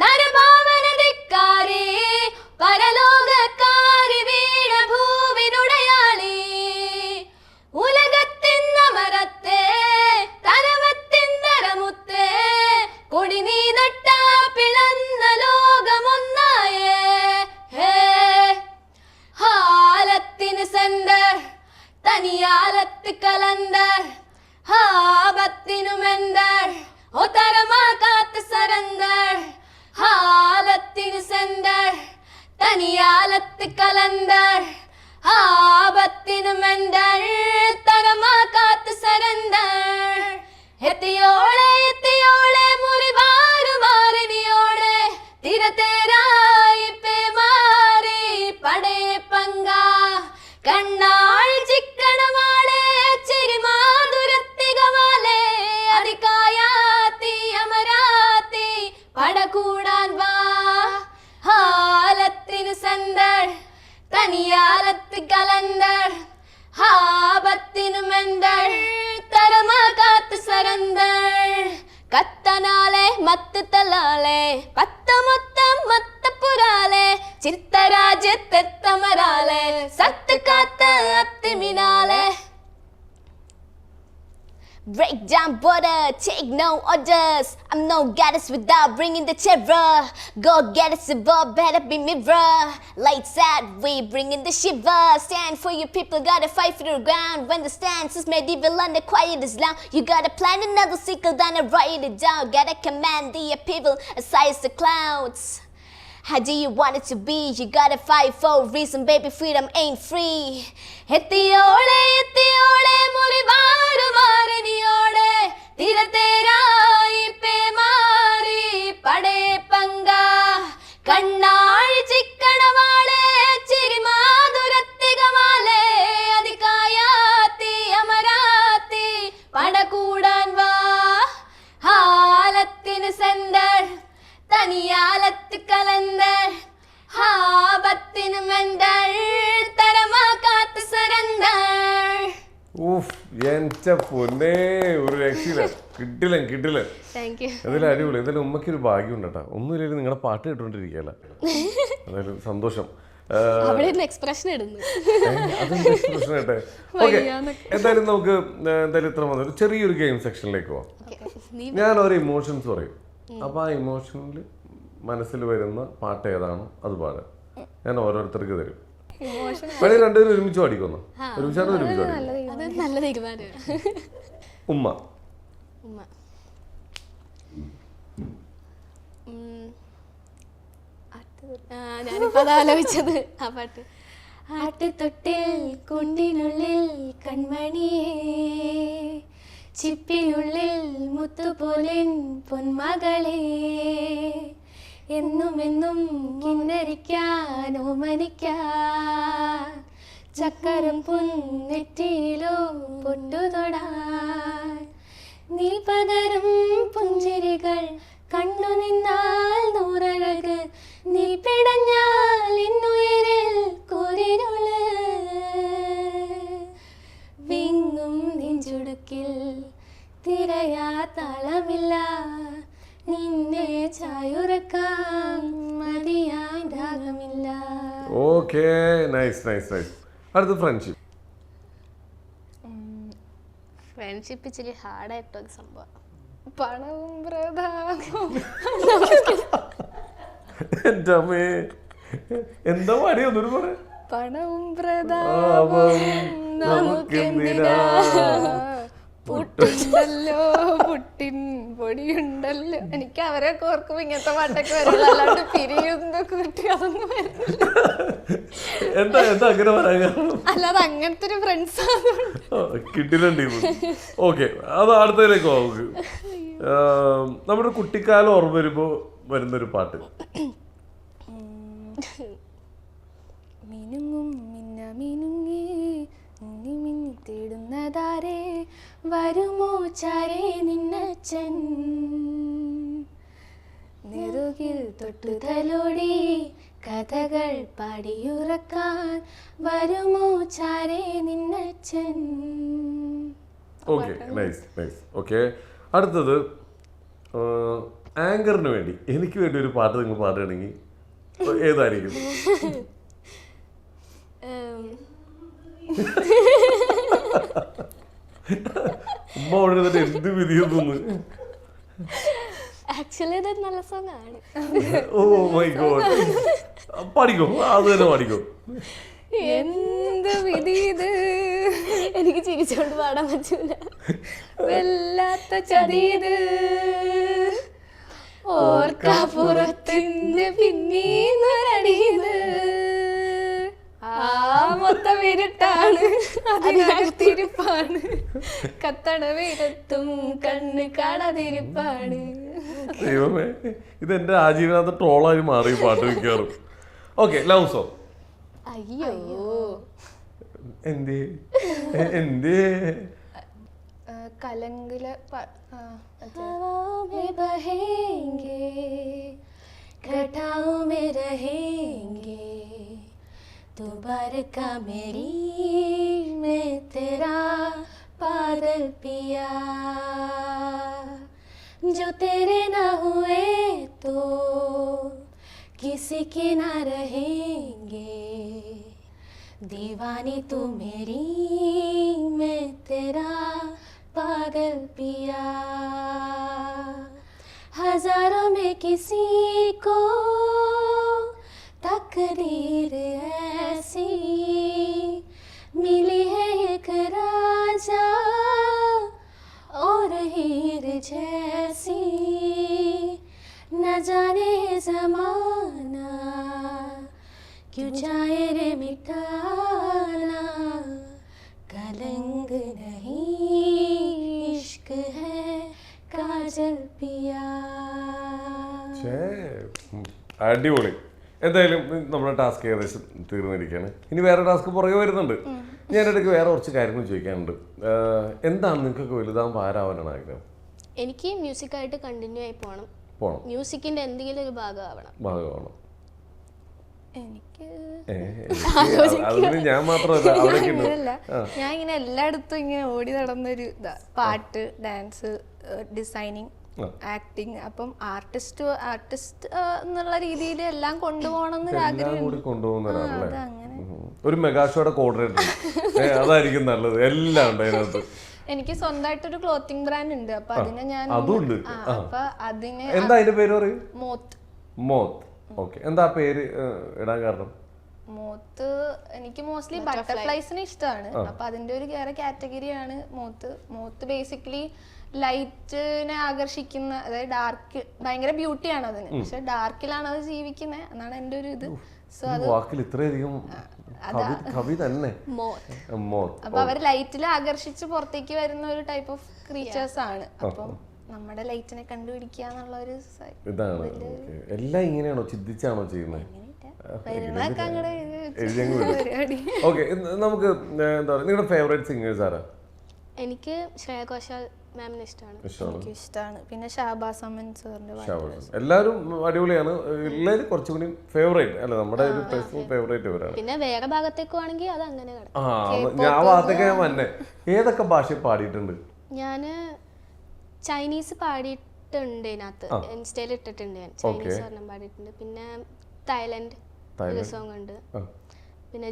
നരഭാവനധിക്കാരി പരലോകക്കാരി വീണഭൂവിനുടയാളി ഉലകത്തിന്നമരത്തെ തരവത്തെ തനിയാലത്ത് കലണ്ടർ ഹാപത്തിനുമെന്തർ ഒതരമാകാത്ത സറണ്ടർ ഹാലത്തിനു സെന്റർ തനിയാലത്ത് കലണ്ടർ ഹാപത്തിനുമെന്തർ തരമാകാത്ത സറണ്ടർ എത്തിയോളെ മുറിവാറുമാറിനിയോടെ തിരതേരായി പേമാറി പടേ പങ്ക കണ്ണാൾ ചിക്കണമാളെ ചിരിമാതുരത്തികമാലെ അതികായാത്തി അമരാത്തി പടകൂടാൻ വാ ഹാലത്തിനു സെന്റർ തനിയാലത്ത് കലണ്ടർ ഹാപത്തിനു മെണ്ടർ തരമാകാത്ത സറണ്ടർ കത്തനാലെ മത്ത് തലാലെ പത്ത് മൊത്തം മത്തപ്പുരാലെ ചിത്തരാജ്യത്തെത്തമരാലെ സത്ത് കാത്ത അത്തിമിനാലെ Break down border, take no orders. I'm no goddess without bringing the terror. Go get us a ball, better be mirror. Lights out, we bringing the shiver. Stand for your people, gotta fight for the ground. When the stance is medieval and the quiet is loud, you gotta plan another cycle, then write it down. Gotta command the people as high as the clouds. How do you want it to be? You gotta fight for a reason, baby, freedom ain't free. എത്തിയോളെ മുറിവാറുമാറിനിയോടെ തിരതേരായി പേമാറി പടേ പങ്ക കണ്ണാൾ ചിക്കണവാളെ ചിരിമാതുരത്തികമാലെ അതികായാത്തി അമരാത്തി പടകൂടാൻ വാ ഹാലത്തിനു സെന്റർ തനിയാലത്ത് കലണ്ടർ ഹാപത്തിനു മെണ്ടർ തരമാകാത്ത സറണ്ടർ. എന്റെ പൊന്നേ, ഒരു രക്ഷയില്ല. കിട്ടില്ല. എന്തായാലും അടിപൊളി. എന്തായാലും ഉമ്മയ്ക്കൊരു ഭാഗ്യം ഉണ്ട് കേട്ടോ. ഒന്നുമില്ലെങ്കിൽ നിങ്ങളുടെ പാട്ട് കേട്ടോണ്ടിരിക്കല്ല. എന്തായാലും സന്തോഷം. എക്സ്പ്രഷൻ ഇടുന്നു. അതെന്താ എക്സ്പ്രഷൻ ആട്ടെ. ഓക്കെ, എന്തായാലും നമുക്ക് എന്തായാലും ഇത്ര വന്നു ചെറിയൊരു ഗെയിം സെക്ഷനിലേക്ക് പോവാം. ഞാൻ ഓരോ ഇമോഷൻസ് പറയും. അപ്പൊ ആ ഇമോഷനിൽ മനസ്സിൽ വരുന്ന പാട്ട് ഏതാണോ അത് പാടാം. ഞാൻ ഓരോരുത്തർക്ക് തരും. പണി രണ്ടുപേരും ഒരുമിച്ച് പാടിക്കൊന്നു. ഒരുമിച്ച് നല്ല തീരുമാനം. ഉമ്മ ഞാനിപ്പോ ആലോചിച്ചത് ആ പാട്ട്. ആട്ടുതൊട്ടിൽ കുണ്ടിനുള്ളിൽ കൺമണിയേ ചിപ്പിനുള്ളിൽ മുത്തുപോലിൻ പൊന്മകളെ എന്നുമെന്നും കിന്നരിക്കാൻ ഓമനിക്കാൻ ചക്കരം പുന്നെറ്റിയിലോ പൊട്ടുതൊടാൻ നീ പകരും പുഞ്ചിരികൾ കണ്ണു നിന്നാൽ നൂറഴക് നീ പിടഞ്ഞാൽ ഇന്നുയരിൽ കൂരിരുള് വിങ്ങും നെഞ്ചുടുക്കിൽ തിരയാ താളമില്ല നിന്നെ ചായുറക്കാൻ മതിയാൻ രാഗമില്ല. Okay, nice. അടുത്ത ഫ്രണ്ട്ഷിപ്പ്. ഫ്രണ്ട്ഷിപ്പ് ഇച്ചിരി ഹാർഡായിട്ടൊരു സംഭവം. പണവും പ്രതാപവും. എൻ്റെ അമ്മേ, എന്താ പാടിയ ഒന്നൊരു പറ. പണവും പ്രതാപവും നമുക്കെന്തിനാ, പുട്ടുണ്ടല്ലോ പുട്ടിൻ പൊടിയുണ്ടല്ലോ. എനിക്ക് അവരെ ഓർക്കുമ്പോ ഇങ്ങനത്തെ പാട്ടൊക്കെ വരുള്ളൂ, അല്ലാണ്ട് പിരിയുന്ന കുട്ടി അതൊന്നും വരുന്നില്ല. എന്താ അങ്ങനെ പറയാൻ കാരണം? അല്ലാതെ അങ്ങനത്തെ ഒരു ഫ്രണ്ട്സ് കിട്ടിയിട്ടുണ്ട്. ഓക്കെ, അത് അടുത്തതിലേക്ക് നമുക്ക് നമ്മുടെ കുട്ടിക്കാലം ഓർമ്മ വരുമ്പോ വരുന്നൊരു പാട്ട്. മിനുങ്ങും മിന്ന മിനുങ്ങി മിന്നി തേടുന്നതാരേ വരുമോ ചാരേ നിന്നച്ചൻ നെറുകിൽ തൊട്ടു തലോടി കഥകൾ പാടിയുറക്കാൻ വരുമോ ചാരേ നിന്നച്ചൻ. Okay, nice. ഓക്കെ, അടുത്തത് ആങ്കറിന് വേണ്ടി എനിക്ക് വേണ്ടി ഒരു പാട്ട് നിങ്ങൾ പാടുകയാണെങ്കിൽ ഏതായിരിക്കും? ഉമ്മ അവിടെ എന്ത് വിധിയൊന്നു. ആക്ച്വലി ഇത് നല്ല സോങ് ആണ്. ഓ മൈ ഗോഡ്, പാടിക്കോ, അത് തന്നെ പാടിക്കോ. എന്ത് വിധി ഇത്, എനിക്ക് ചിരിച്ചോണ്ട് പാടാൻ പറ്റൂല. വല്ലാത്ത ചതിയത്, ഓർക്കാപ്പുറത്തിന്റെ പിന്നീന്നൊരടിയത്, ആ മൊത്തം ഇരുട്ടാണ് അതിനകത്തിരിപ്പാണ്, കത്തട വീരത്തും കണ്ണ് കാണാതിരിപ്പാണ്. ദൈവമേ, ഇതെന്റെ ആജീവനാഥ ട്രോളായി മാറി ഈ പാട്ട് മിക്കാറും. Okay, love song. അയ്യോ, എന്തേ എന്തേ കലങ്കിലെ हवाओं में बहेंगे, घटाओं में रहेंगे, तू बरखा मेरी, मैं तेरा पागल पिया, जो तेरे ना हुए तो किसी के ना रहेंगे, दीवानी तू मेरी, मैं तेरा पागल पिया, हजारों में किसी को तकदीर ऐसी मिली है, एक राजा और हीर जैसी, न जाने ज़माना क्यों चाहे रे मिटाना, कलंक नहीं इश्क है काजल पिया. അടിപൊളി. എന്തായാലും നമ്മുടെ ടാസ്ക് ഏകദേശം തീർന്നിരിക്കുകയാണ്. ഇനി വേറെ ടാസ്ക് പുറകെ വരുന്നുണ്ട്. ഞാൻ ഇടയ്ക്ക് വേറെ കുറച്ച് കാര്യങ്ങൾ ചോദിക്കാനുണ്ട്. എന്താണ് നിങ്ങൾക്കൊക്കെ വലുതാകുമ്പോൾ ആരാവാനാണ് ആഗ്രഹം? എനിക്ക് മ്യൂസിക്കായിട്ട് കണ്ടിന്യൂ ആയി പോകണം. മ്യൂസിക്കിന്റെ എന്തെങ്കിലും ഒരു ഭാഗമാവണം. എനിക്ക് അതിന് ഞാൻ മാത്രമല്ല, അങ്ങനെയല്ല, ഞാൻ ഇങ്ങനെ എല്ലായിടത്തും ഇങ്ങനെ ഓടി നടന്നൊരു ഇതാ, പാട്ട്, ഡാൻസ്, ഡിസൈനിങ്, ആക്ടിങ്. അപ്പം ആർട്ടിസ്റ്റ് എന്നുള്ള രീതിയിൽ എല്ലാം കൊണ്ടുപോകണം എന്നൊരു ആഗ്രഹം. ഒരു മെഗാഷോയുടെ കോർഡിനേറ്റർ അതായിരിക്കും നല്ലത്. എല്ലാം ഉണ്ട് അതിനകത്ത്. എനിക്ക് സ്വന്തമായിട്ടൊരു ക്ലോത്തിങ് ബ്രാൻഡ് ഉണ്ട്. അപ്പൊ അതിനെ ഞാൻ അപ്പൊ അതിന് എന്താ അതിന്റെ പേര് പറയും? മോത്ത്. മോത്ത്. ഓക്കെ, എന്താ പേര് ഇടാൻ കാരണം? മോത്ത് എനിക്ക് മോസ്റ്റ്ലി ബട്ടർഫ്ലൈസിനെ ഇഷ്ടമാണ്. അപ്പൊ അതിന്റെ ഒരു വേറെ കാറ്റഗറിയാണ് മോത്ത്. മോത്ത് ബേസിക്കലി ലൈറ്റിനെ ആകർഷിക്കുന്ന, അതായത് ഡാർക്ക്, ഭയങ്കര ബ്യൂട്ടിയാണ് അതിന്, പക്ഷെ ഡാർക്കിലാണ് അത് ജീവിക്കുന്നത് എന്നാണ് എന്റെ ഒരു ഇത്. സോ അത് വാക്കിൽ ഇത്രയധികം കവി തന്നെ. അപ്പൊ അവർ ലൈറ്റിൽ ആകർഷിച്ച് പുറത്തേക്ക് വരുന്ന ഒരു ടൈപ്പ് ഓഫ് ക്രീച്ചേഴ്സ് ആണ്. അപ്പം നമ്മുടെ ലൈറ്റിനെ കണ്ടുപിടിക്കുക എന്നുള്ള ഒരു ഇതാണ്. എല്ലാം ഇങ്ങനെയാണോ ചിന്തിച്ചാണോ ചെയ്യുന്നത്? ഓക്കെ, നമുക്ക് എന്താ പറയുക, നിങ്ങളുടെ ഫേവറേറ്റ് സിംഗേഴ്സ് ആരാ? എനിക്ക് ശ്രേയ ഘോഷാൽ മാമിനെ ഇഷ്ടമാണ്. പിന്നെ ഷാബാസ് അമൻ സാറിന്റെ എല്ലാവരും അടിപൊളിയാണ്. എല്ലാവരും കുറച്ചുകൂടി ഫേവറേറ്റ് അല്ല, നമ്മുടെ ഒരു പേഴ്സണൽ ഫേവറേറ്റ് ഇവരാണ്. പിന്നെ വേറെ ഭാഗത്തേക്ക് ആണെങ്കിൽ അത് അങ്ങനെ ഞാൻ ആ ഭാഗത്തേക്ക് ഞാൻ വന്നെ. ഏതൊക്കെ ഭാഷ പാടിയിട്ടുണ്ട്? ഞാന് ചൈനീസ് പാടിയിട്ടുണ്ട്, ഇതിനകത്ത് ഇൻസ്റ്റയിൽ ഇട്ടിട്ടുണ്ട്. ഞാൻ ചൈനീസ് ഒരെണ്ണം പാടിയിട്ടുണ്ട്. പിന്നെ തായ്ലൻഡ് ഒരു സോങ് ഉണ്ട്. പിന്നെ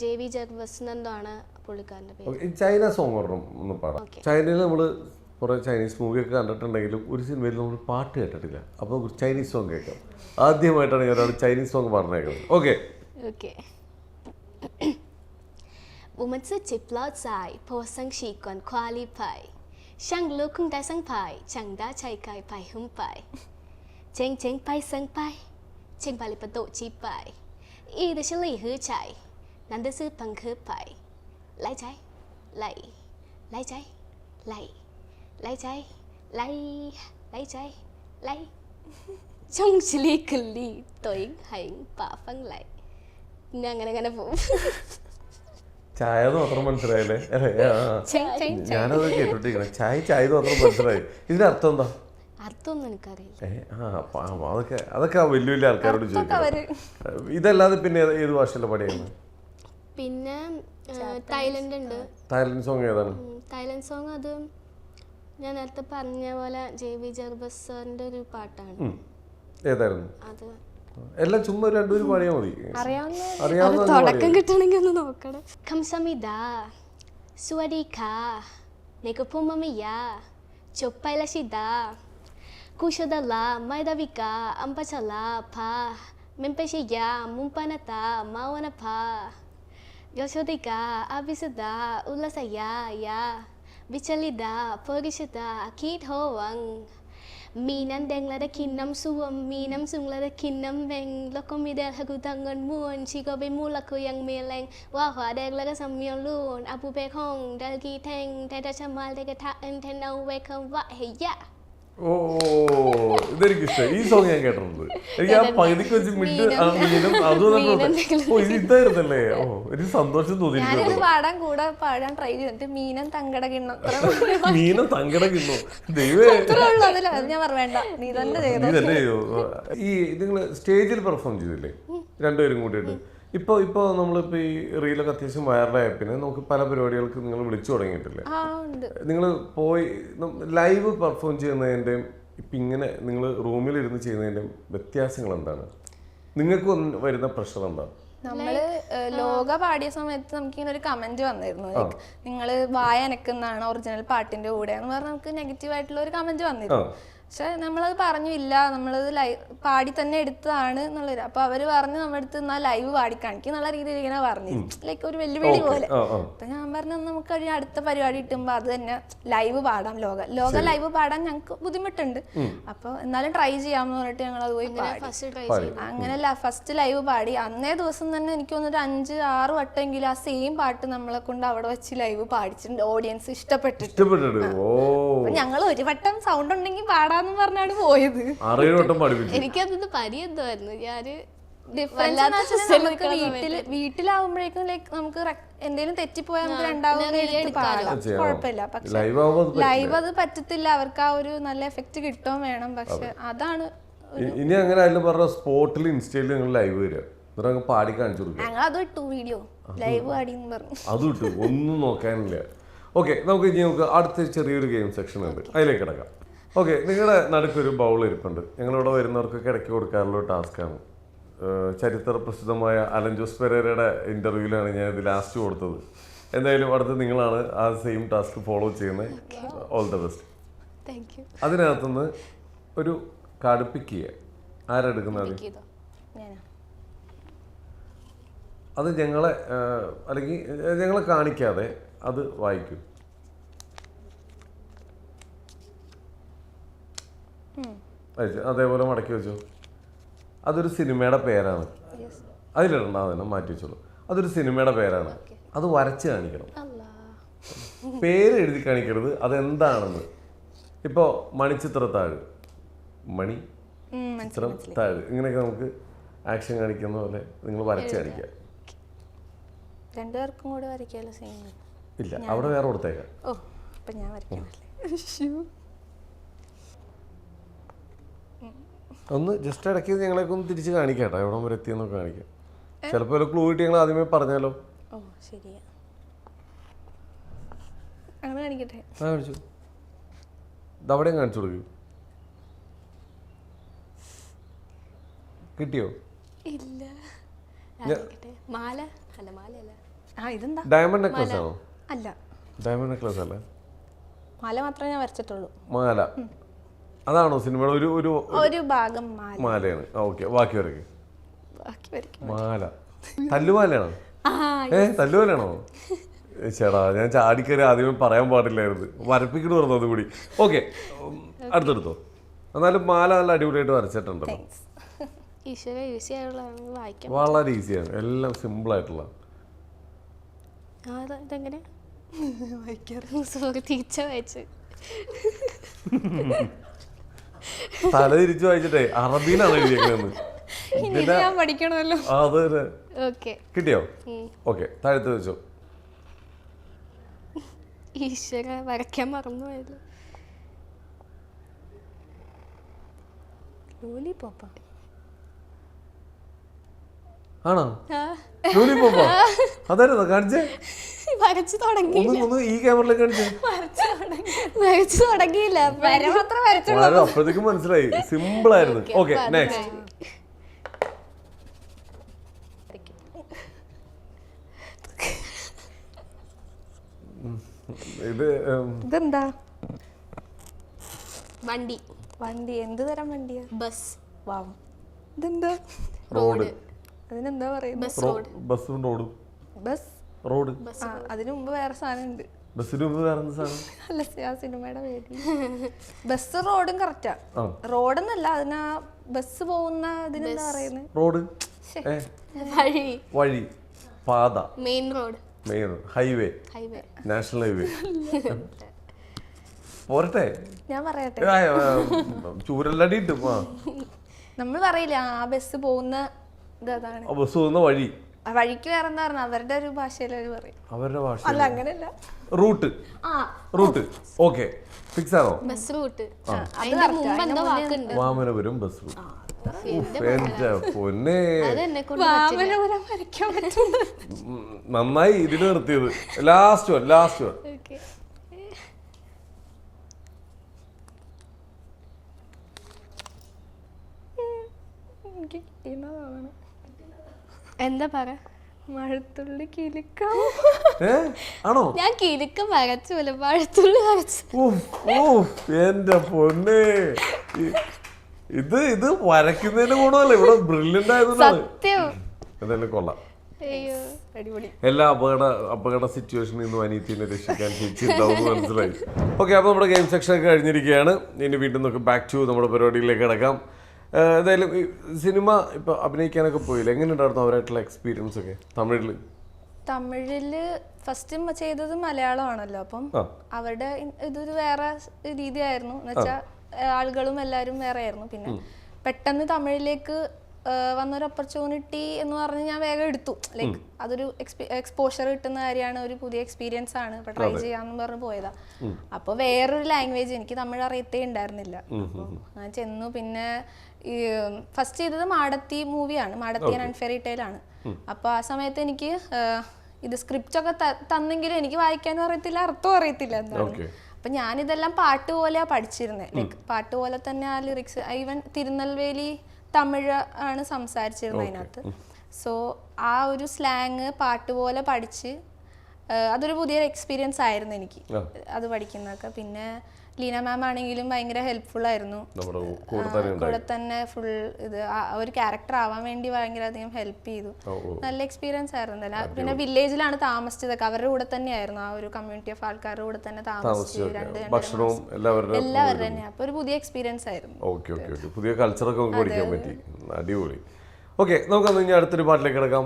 ജെ വി ജർവസ് എന്നാണ് പുള്ളിക്കാരൻ്റെ പേര്. ചൈന സോങ് ഒന്ന് പാടാം. ചൈനയിൽ നമ്മൾ കുറേ ചൈനീസ് മൂവിയൊക്കെ കണ്ടിട്ടുണ്ടെങ്കിലും ഒരു സിനിമയിൽ നമ്മൾ പാട്ട് കേട്ടിട്ടില്ല. അപ്പോൾ ഒരു ചൈനീസ് സോങ് കേൾക്കാം. ആദ്യമായിട്ടാണ് ഞാൻ ഒരാൾ ചൈനീസ് സോങ് പറഞ്ഞേക്കുന്നത്. Okay okay. 我们自己不老在破生习惯跨里派，上路空带生派，长大才开派红派，正正派生派，正派里不斗气派，一的是里和菜，难的是朋克派，来在来来在来来在来来在来，中是里可里对行把分来，അങ്ങനെ പോകും. ചായ മാത്രം മനസ്സിലായില്ലേ? ഞാനത് കേട്ടോണ്ടിരിക്കണം. ചായ മാത്രം മനസ്സിലായി. ഇതിന്റെ അർത്ഥം എന്താ? അർത്ഥമൊന്നും എനിക്കറിയില്ല. അതൊക്കെ വലിയ വലിയ ആൾക്കാരോട് ചോദിക്കാം. ഇതല്ലാതെ പിന്നെ ഏത് ഭാഷയിലെ പാടിയാണ്? പിന്നെ തായ്ലൻഡ് ഉണ്ട്. തായ്ലൻഡ് സോങ് ഏതാണ്? തായ്ലൻഡ് സോങ് അത് ഞാൻ നേരത്തെ പറഞ്ഞ പോലെ ജെ വി ജർബസ് സാറിന്റെ ഒരു പാട്ടാണ്. ഏതായിരുന്നു അത്? എല്ലാം ചുമ്മാ രണ്ടുപേരും പാടിയാ മതി. തുടക്കം കിട്ടണമെങ്കിൽ ഒന്ന് നോക്കണം. ഖംസമിദ സുവദിക നെകുപുമമിയ ചൊപ്പൈലശിദ കുശദല മൈദവിക അംപചല ഭ മെമ്പശിയ മുംപനത മൗനഭ Yoshodika, Abisuda, Ulasaya, Ya, Vichalida, Purgishita, Kit Hoang. Minan deng la da kinam suam, minam sung la da kinam beng, lokomidel hagutangan muon, chigo be mulako yang meleng, wahwa deg la da samyong lun, apu pek hong, dal ki teng, teta chamal dega ta entena wekam wa heya. ഓ ഇതെനിക്കിഷ്ടം. ഈ song ഞാൻ കേട്ടിട്ടുണ്ട്. എനിക്ക് ആ പകുതിക്ക് വെച്ച് mid മീനും അതും ഇത് ഇതായിരുന്നല്ലേ. ഓ എനിക്ക് സന്തോഷം തോന്നിയിരിക്കുന്നു. ഞാനിത് പാടാൻ ട്രൈ ചെയ്തിട്ട് മീനം തങ്കട കിണ്ണം മീനും തങ്കട കിണ്ണോ ദൈവേ അത് ഞാൻ പറവേണ്ട നീ തന്നെ ചെയ്തു. നീ തന്നെ ചെയ്യോ. ഈ നിങ്ങൾ സ്റ്റേജിൽ പെർഫോം ചെയ്തില്ലേ രണ്ടുപേരും കൂടിയിട്ട്? ഇപ്പൊ നമ്മളിപ്പോ ഈ റീലൊക്കെ അത്യാവശ്യം വൈറലായ പിന്നെ നമുക്ക് പല പരിപാടികൾക്ക് നിങ്ങൾ വിളിച്ചു തുടങ്ങിയിട്ടില്ലേ? നിങ്ങൾ പോയി ലൈവ് പെർഫോം ചെയ്യുന്നതിൻ്റെയും ഇപ്പം ഇങ്ങനെ നിങ്ങൾ റൂമിലിരുന്ന് ചെയ്യുന്നതിൻ്റെയും വ്യത്യാസങ്ങൾ എന്താണ്? നിങ്ങൾക്ക് വരുന്ന പ്രഷർ എന്താണ്? നമ്മള് ലോക പാടിയ സമയത്ത് നമുക്കിങ്ങനെ ഒരു കമന്റ് വന്നിരുന്നു, ലൈക്ക് നിങ്ങള് വായ അനക്കുന്നതാണ് ഒറിജിനൽ പാട്ടിന്റെ കൂടെ എന്ന് പറഞ്ഞാൽ നമുക്ക് നെഗറ്റീവ് ആയിട്ടുള്ള ഒരു കമന്റ് വന്നിരുന്നു. പക്ഷെ നമ്മളത് പറഞ്ഞു ഇല്ല, നമ്മളത് പാടി തന്നെ എടുത്തതാണ് എന്നുള്ളത്. അപ്പൊ അവര് പറഞ്ഞു നമ്മുടെ അടുത്ത് എന്നാ ലൈവ് പാടി കാണിക്കും എന്നുള്ള രീതിയിൽ ഇങ്ങനെ പറഞ്ഞു, ലൈക്ക് ഒരു വെല്ലുവിളി പോലെ. അപ്പൊ ഞാൻ പറഞ്ഞു നമുക്ക് ഒരു അടുത്ത പരിപാടി കിട്ടുമ്പോ അത് തന്നെ ലൈവ് പാടാം, ലോക ലൈവ് പാടാൻ ഞങ്ങൾക്ക് ബുദ്ധിമുട്ടുണ്ട്, അപ്പൊ എന്നാലും ട്രൈ ചെയ്യാമെന്ന് പറഞ്ഞിട്ട് ഞങ്ങൾ അത് പോയി പാടി. അങ്ങനെ ഫസ്റ്റ് ലൈവ് പാടി. അന്നേ ദിവസം തന്നെ എനിക്ക് തോന്നുന്നു 5-6 വട്ടമെങ്കിലും ആ സെയിം പാട്ട് നമ്മളെ കൊണ്ട് അവിടെ വെച്ച് ലൈവ് പാടിച്ചിട്ടുണ്ട്. ഓഡിയൻസ് ഇഷ്ടപ്പെട്ടിട്ട് ഞങ്ങൾ ഒരു വട്ടം സൗണ്ട് ഉണ്ടെങ്കിൽ പാടാന്ന് പറഞ്ഞാണ് പോയത്. എനിക്കത് പരിയെന്തായിരുന്നു. ഞാന് വീട്ടിലാവുമ്പോഴേക്കും ലൈക്ക് നമുക്ക് എന്തെങ്കിലും തെറ്റിപ്പോയാൽ നമുക്ക് രണ്ടാമത് പാടാം, കുഴപ്പമില്ല. പക്ഷെ ലൈവ് അത് പറ്റത്തില്ല, അവർക്ക് ആ ഒരു നല്ല എഫക്റ്റ് കിട്ടുകയും വേണം. പക്ഷെ അതാണ് ഇനി അങ്ങനെ ആയാലും പറഞ്ഞ സ്പോട്ടിൽ ഇൻസ്റ്റയിൽ നിങ്ങൾ ലൈവ് വരിക പാടി കാണിച്ചു കൊടുക്കുക. ഞങ്ങൾ അത് ഇട്ടു വീഡിയോ ലൈവ് പാടി പറഞ്ഞു. അത് ഇട്ടു, ഒന്നും നോക്കാനില്ല. ഓക്കെ, നമുക്ക് ഇനി നമുക്ക് അടുത്ത ചെറിയൊരു ഗെയിം സെക്ഷൻ ഉണ്ട്, അതിലേക്ക് കിടക്കാം. ഓക്കെ, നിങ്ങളുടെ നടുക്കൊരു ബൗൾ ഇരിപ്പുണ്ട്. ഞങ്ങളിവിടെ വരുന്നവർക്കൊക്കെ ഇടയ്ക്ക് കൊടുക്കാറുള്ള ടാസ്ക്കാണ്. ചരിത്ര പ്രസിദ്ധമായ അലൻ ജോസ് പെരേരയുടെ ഇൻ്റർവ്യൂവിലാണ് ഞാൻ ഇത് ലാസ്റ്റ് കൊടുത്തത്. എന്തായാലും അടുത്ത് നിങ്ങളാണ് ആ സെയിം ടാസ്ക് ഫോളോ ചെയ്യുന്നത്. All the best. അതിനകത്തുനിന്ന് ഒരു കാർഡ് പിക്ക് ചെയ്യുക. ആരെടുക്കുന്നത്? അത് ഞങ്ങളെ അല്ലെങ്കിൽ ഞങ്ങളെ കാണിക്കാതെ അത് വായിക്കും. അതേപോലെ മടക്കി വെച്ചോ. അതൊരു സിനിമയുടെ പേരാണ്. അതിലിടണ്ട, അതിനെ മാറ്റി വെച്ചോളൂ. അതൊരു സിനിമയുടെ പേരാണ്. അത് വരച്ച് കാണിക്കണം, പേര് എഴുതി കാണിക്കരുത് അതെന്താണെന്ന്. ഇപ്പോൾ മണിച്ചിത്രത്താഴ്, മണി ചിത്രത്താഴ്, ഇങ്ങനെയൊക്കെ നമുക്ക് ആക്ഷൻ കാണിക്കുന്ന പോലെ നിങ്ങൾ വരച്ച് കാണിക്കുക. രണ്ടുപേർക്കും കൂടെ വരയ്ക്കാലോ സെയിം? ഇല്ല, അവിടെ വേറെ കൊടുത്തേക്കാം. ഓ, അപ്പൊ ഞാൻ വരയ്ക്കണല്ലേ. ഒന്ന് ജസ്റ്റ് ഇടയ്ക്ക് ഞങ്ങളൊക്കെ ഒന്ന് തിരിച്ച് കാണിക്കാട്ടോ, എവിടെ വരെ എത്തിയെന്നൊക്കെ കാണിക്കാം. ചിലപ്പോൾ ഒരു ക്ലൂ കിട്ടി ഞങ്ങൾ ആദ്യമേ പറഞ്ഞാലോ. ഓ ശരിയാ, അങ്ങനെ കാണിക്കട്ടെ. കാണിച്ചു, ഇതവിടെയും കാണിച്ചു കൊടുക്കൂ. കിട്ടിയോ? ഇല്ല. മാല അല്ല, മാലയല്ല. ഇതെന്താ? ഡയമണ്ട് നെക്ലസ് ആണോ? അല്ല, ഡയമണ്ട് നെക്ലസ് അല്ല, മാല മാത്രമേ ഞാൻ വരച്ചിട്ടുള്ളൂ. മാല അതാണോ സിനിമയുടെ ഒരു ഭാഗം മാലയാണ്? ഓക്കെ, ബാക്കി വരയ്ക്ക്. മാല തല്ലുമാലയാണോ? തല്ലുമാലയാണോ? ചേടാ, ഞാൻ ചാടിക്കറി ആദ്യമേ പറയാൻ പാടില്ലായിരുന്നു, വരപ്പിക്കിട്ട് പറഞ്ഞു അതുകൂടി. ഓക്കെ, അടുത്തെടുത്തോ. എന്നാലും മാല നല്ല അടിപൊളിയായിട്ട് വരച്ചിട്ടുണ്ടല്ലോ. വളരെ ഈസിയാണ്, എല്ലാം സിമ്പിൾ ആയിട്ടുള്ള. തല തിരിച്ചു വായിച്ചിട്ടേ അറബിയിലാണ് എഴുതിയേക്കുന്നത്. അതെ, കിട്ടിയോ? ഓക്കെ, താഴത്ത് വെച്ചോ. ഈശ്വര, വരയ്ക്കാൻ മറന്നുപോയല്ലോ. ലോലിപോപ്പാ ആണോ? ലോലിപോപ്പാ അതായിരുന്നോ കാണിച്ചേ? വരച്ചു തുടങ്ങി. ഈ ക്യാമറയിലേക്ക് കാണിച്ചേ. വരച്ചു തുടങ്ങിയില്ല, അപ്പോഴത്തേക്കും മനസ്സിലായി, സിമ്പിൾ ആയിരുന്നു. Okay, next. ഇതെന്താ? വണ്ടി. വണ്ടി എന്ത് തരം വണ്ടിയാ? ബസ്. വാവ്, ഇതെന്താ? റോഡ്. അതിനെന്താ പറയുന്നത്? ബസ്സും റോഡും. Bus road. അതിനു മുമ്പ് വേറെ സാധനം ഉണ്ട്. ബസ്സിന് മുമ്പ് വേറെ സാധനം അല്ല, ആ സിനിമയുടെ പേര്. ബസ് റോഡും കറക്റ്റാ. റോഡെന്നല്ല, അതിനാ ബസ് പോകുന്ന ഇതിനെന്താ പറയുന്നത്? റോഡ്, വഴി, പാത, main road, highway, national highway. പോരട്ടെ, ഞാൻ പറയട്ടെ. ചൂരല്ലടി ഇട്ടും നമ്മൾ പറയില്ല ആ ബസ് പോകുന്ന ഇതാണ്, ബസ് പോകുന്ന വഴി. വഴിക്ക് വേറെ എന്താ പറഞ്ഞ അവരുടെ ഒരു ഭാഷയിൽ അവർ പറയും. അവരുടെ ഭാഷ അല്ല, അങ്ങനെയല്ല. Route, route. ഓക്കെ, ഫിക്സ് ആണോ? Bus route. അതിന്റെ മുമ്പ് എന്തോ വാക്കുണ്ട്. Vamanapuram bus route. എന്റെ പൊന്നെ, വാമനപുരം വരയ്ക്കാൻ പറ്റും. നന്നായി ഇതിന് നിർത്തിയത്. Last one. എന്താ പറ? മഴത്തുള്ളി കിലുക്കം. ആണോ? ഞാൻ കിലുക്കം വരച്ചൂല, മഴത്തുള്ളി വരച്ചു. എന്റെ പൊന്നെ, ഇത് വരയ്ക്കുന്നതിന് ഗുണമല്ല, ഇവിടെ ബ്രില്യന്റ് ആയതുകൊണ്ടാണ്. എന്തായാലും കൊള്ളാം. എല്ലാ അപകട സിറ്റുവേഷനിൽ നിന്നും അനീതിനെ രക്ഷിക്കാൻ ചേച്ചിണ്ടാവും മനസ്സിലായി. ഓക്കെ, അപ്പോൾ നമ്മുടെ ഗെയിം സെക്ഷൻ ഒക്കെ കഴിഞ്ഞിരിക്കുകയാണ്. ഇനി വീണ്ടും നമുക്ക് ബാക്ക് ടു നമ്മുടെ പരിപാടിയിലേക്ക് കിടക്കാം. എന്തായാലും സിനിമ ഇപ്പൊ അഭിനയിക്കാനൊക്കെ പോയില്ല, എങ്ങനെയുണ്ടായിരുന്നു അവരായിട്ടുള്ള എക്സ്പീരിയൻസ് ഒക്കെ? തമിഴില് ഫസ്റ്റ് ചെയ്തത് മലയാളമാണല്ലോ, അപ്പം അവരുടെ ഇതൊരു വേറെ രീതിയായിരുന്നു. എന്നുവെച്ചാൽ ആളുകളും എല്ലാവരും വേറെ ആയിരുന്നു. പിന്നെ പെട്ടെന്ന് തമിഴിലേക്ക് വന്നൊരു ഓപ്പർച്യൂണിറ്റി എന്ന് പറഞ്ഞ് ഞാൻ വേഗം എടുത്തു. ലൈക്ക് അതൊരു എക്സ്പോഷർ കിട്ടുന്ന കാര്യമാണ്, ഒരു പുതിയ എക്സ്പീരിയൻസ് ആണ്, അപ്പൊ ട്രൈ ചെയ്യാന്ന് പറഞ്ഞ് പോയതാ. അപ്പൊ വേറൊരു ലാംഗ്വേജ്, എനിക്ക് തമിഴ് അറിയത്തേ ഉണ്ടായിരുന്നില്ല. ഞാൻ ചെന്നു. പിന്നെ ഈ ഫസ്റ്റ് ചെയ്തത് മാടത്തി മൂവിയാണ്, മാടത്തി ആൻഡ് അൺഫെയറി ടെയിൽ ആണ്. അപ്പൊ ആ സമയത്ത് എനിക്ക് ഇത് സ്ക്രിപ്റ്റ് ഒക്കെ തന്നെങ്കിലും എനിക്ക് വായിക്കാനും അറിയത്തില്ല, അർത്ഥവും അറിയത്തില്ല എന്താണ്. അപ്പൊ ഞാനിതെല്ലാം പാട്ട് പോലെയാ പഠിച്ചിരുന്നത്. ലൈക്ക് പാട്ട് പോലെ തന്നെ ആ ലിറിക്സ്, ഈവൻ തിരുനെൽവേലി തമിഴ് ആണ് സംസാരിച്ചിരുന്നത് അതിനകത്ത്. സോ ആ ഒരു സ്ലാങ് പാട്ട് പോലെ പഠിച്ച് അതൊരു പുതിയൊരു എക്സ്പീരിയൻസ് ആയിരുന്നു എനിക്ക് അത് പഠിക്കുന്നതൊക്കെ. പിന്നെ ലീന മാം ആണെങ്കിലും ഭയങ്കര ഹെൽപ്ഫുൾ ആയിരുന്നു, കൂടെ തന്നെ ഫുൾ ഇത് ഒരു ക്യാരക്ടർ ആവാൻ വേണ്ടി ഭയങ്കര അധികം ഹെൽപ്പ് ചെയ്തു. നല്ല എക്സ്പീരിയൻസ് ആയിരുന്നു. പിന്നെ വില്ലേജിലാണ് താമസിച്ചതൊക്കെ, അവരുടെ കൂടെ തന്നെയായിരുന്നു, ആ ഒരു കമ്മ്യൂണിറ്റി ഓഫ് ആൾക്കാരുടെ കൂടെ തന്നെ താമസിച്ചു. എല്ലാവരുടെ തന്നെ. അപ്പൊ ഒരു പുതിയ എക്സ്പീരിയൻസ് ആയിരുന്നു. പുതിയ കൾച്ചറൊക്കെ പഠിക്കാൻ പറ്റി, അടിപൊളി. ഓക്കെ, നമുക്ക് ഇനി അടുത്തൊരു പാട്ടിലേക്ക് കിടക്കാം.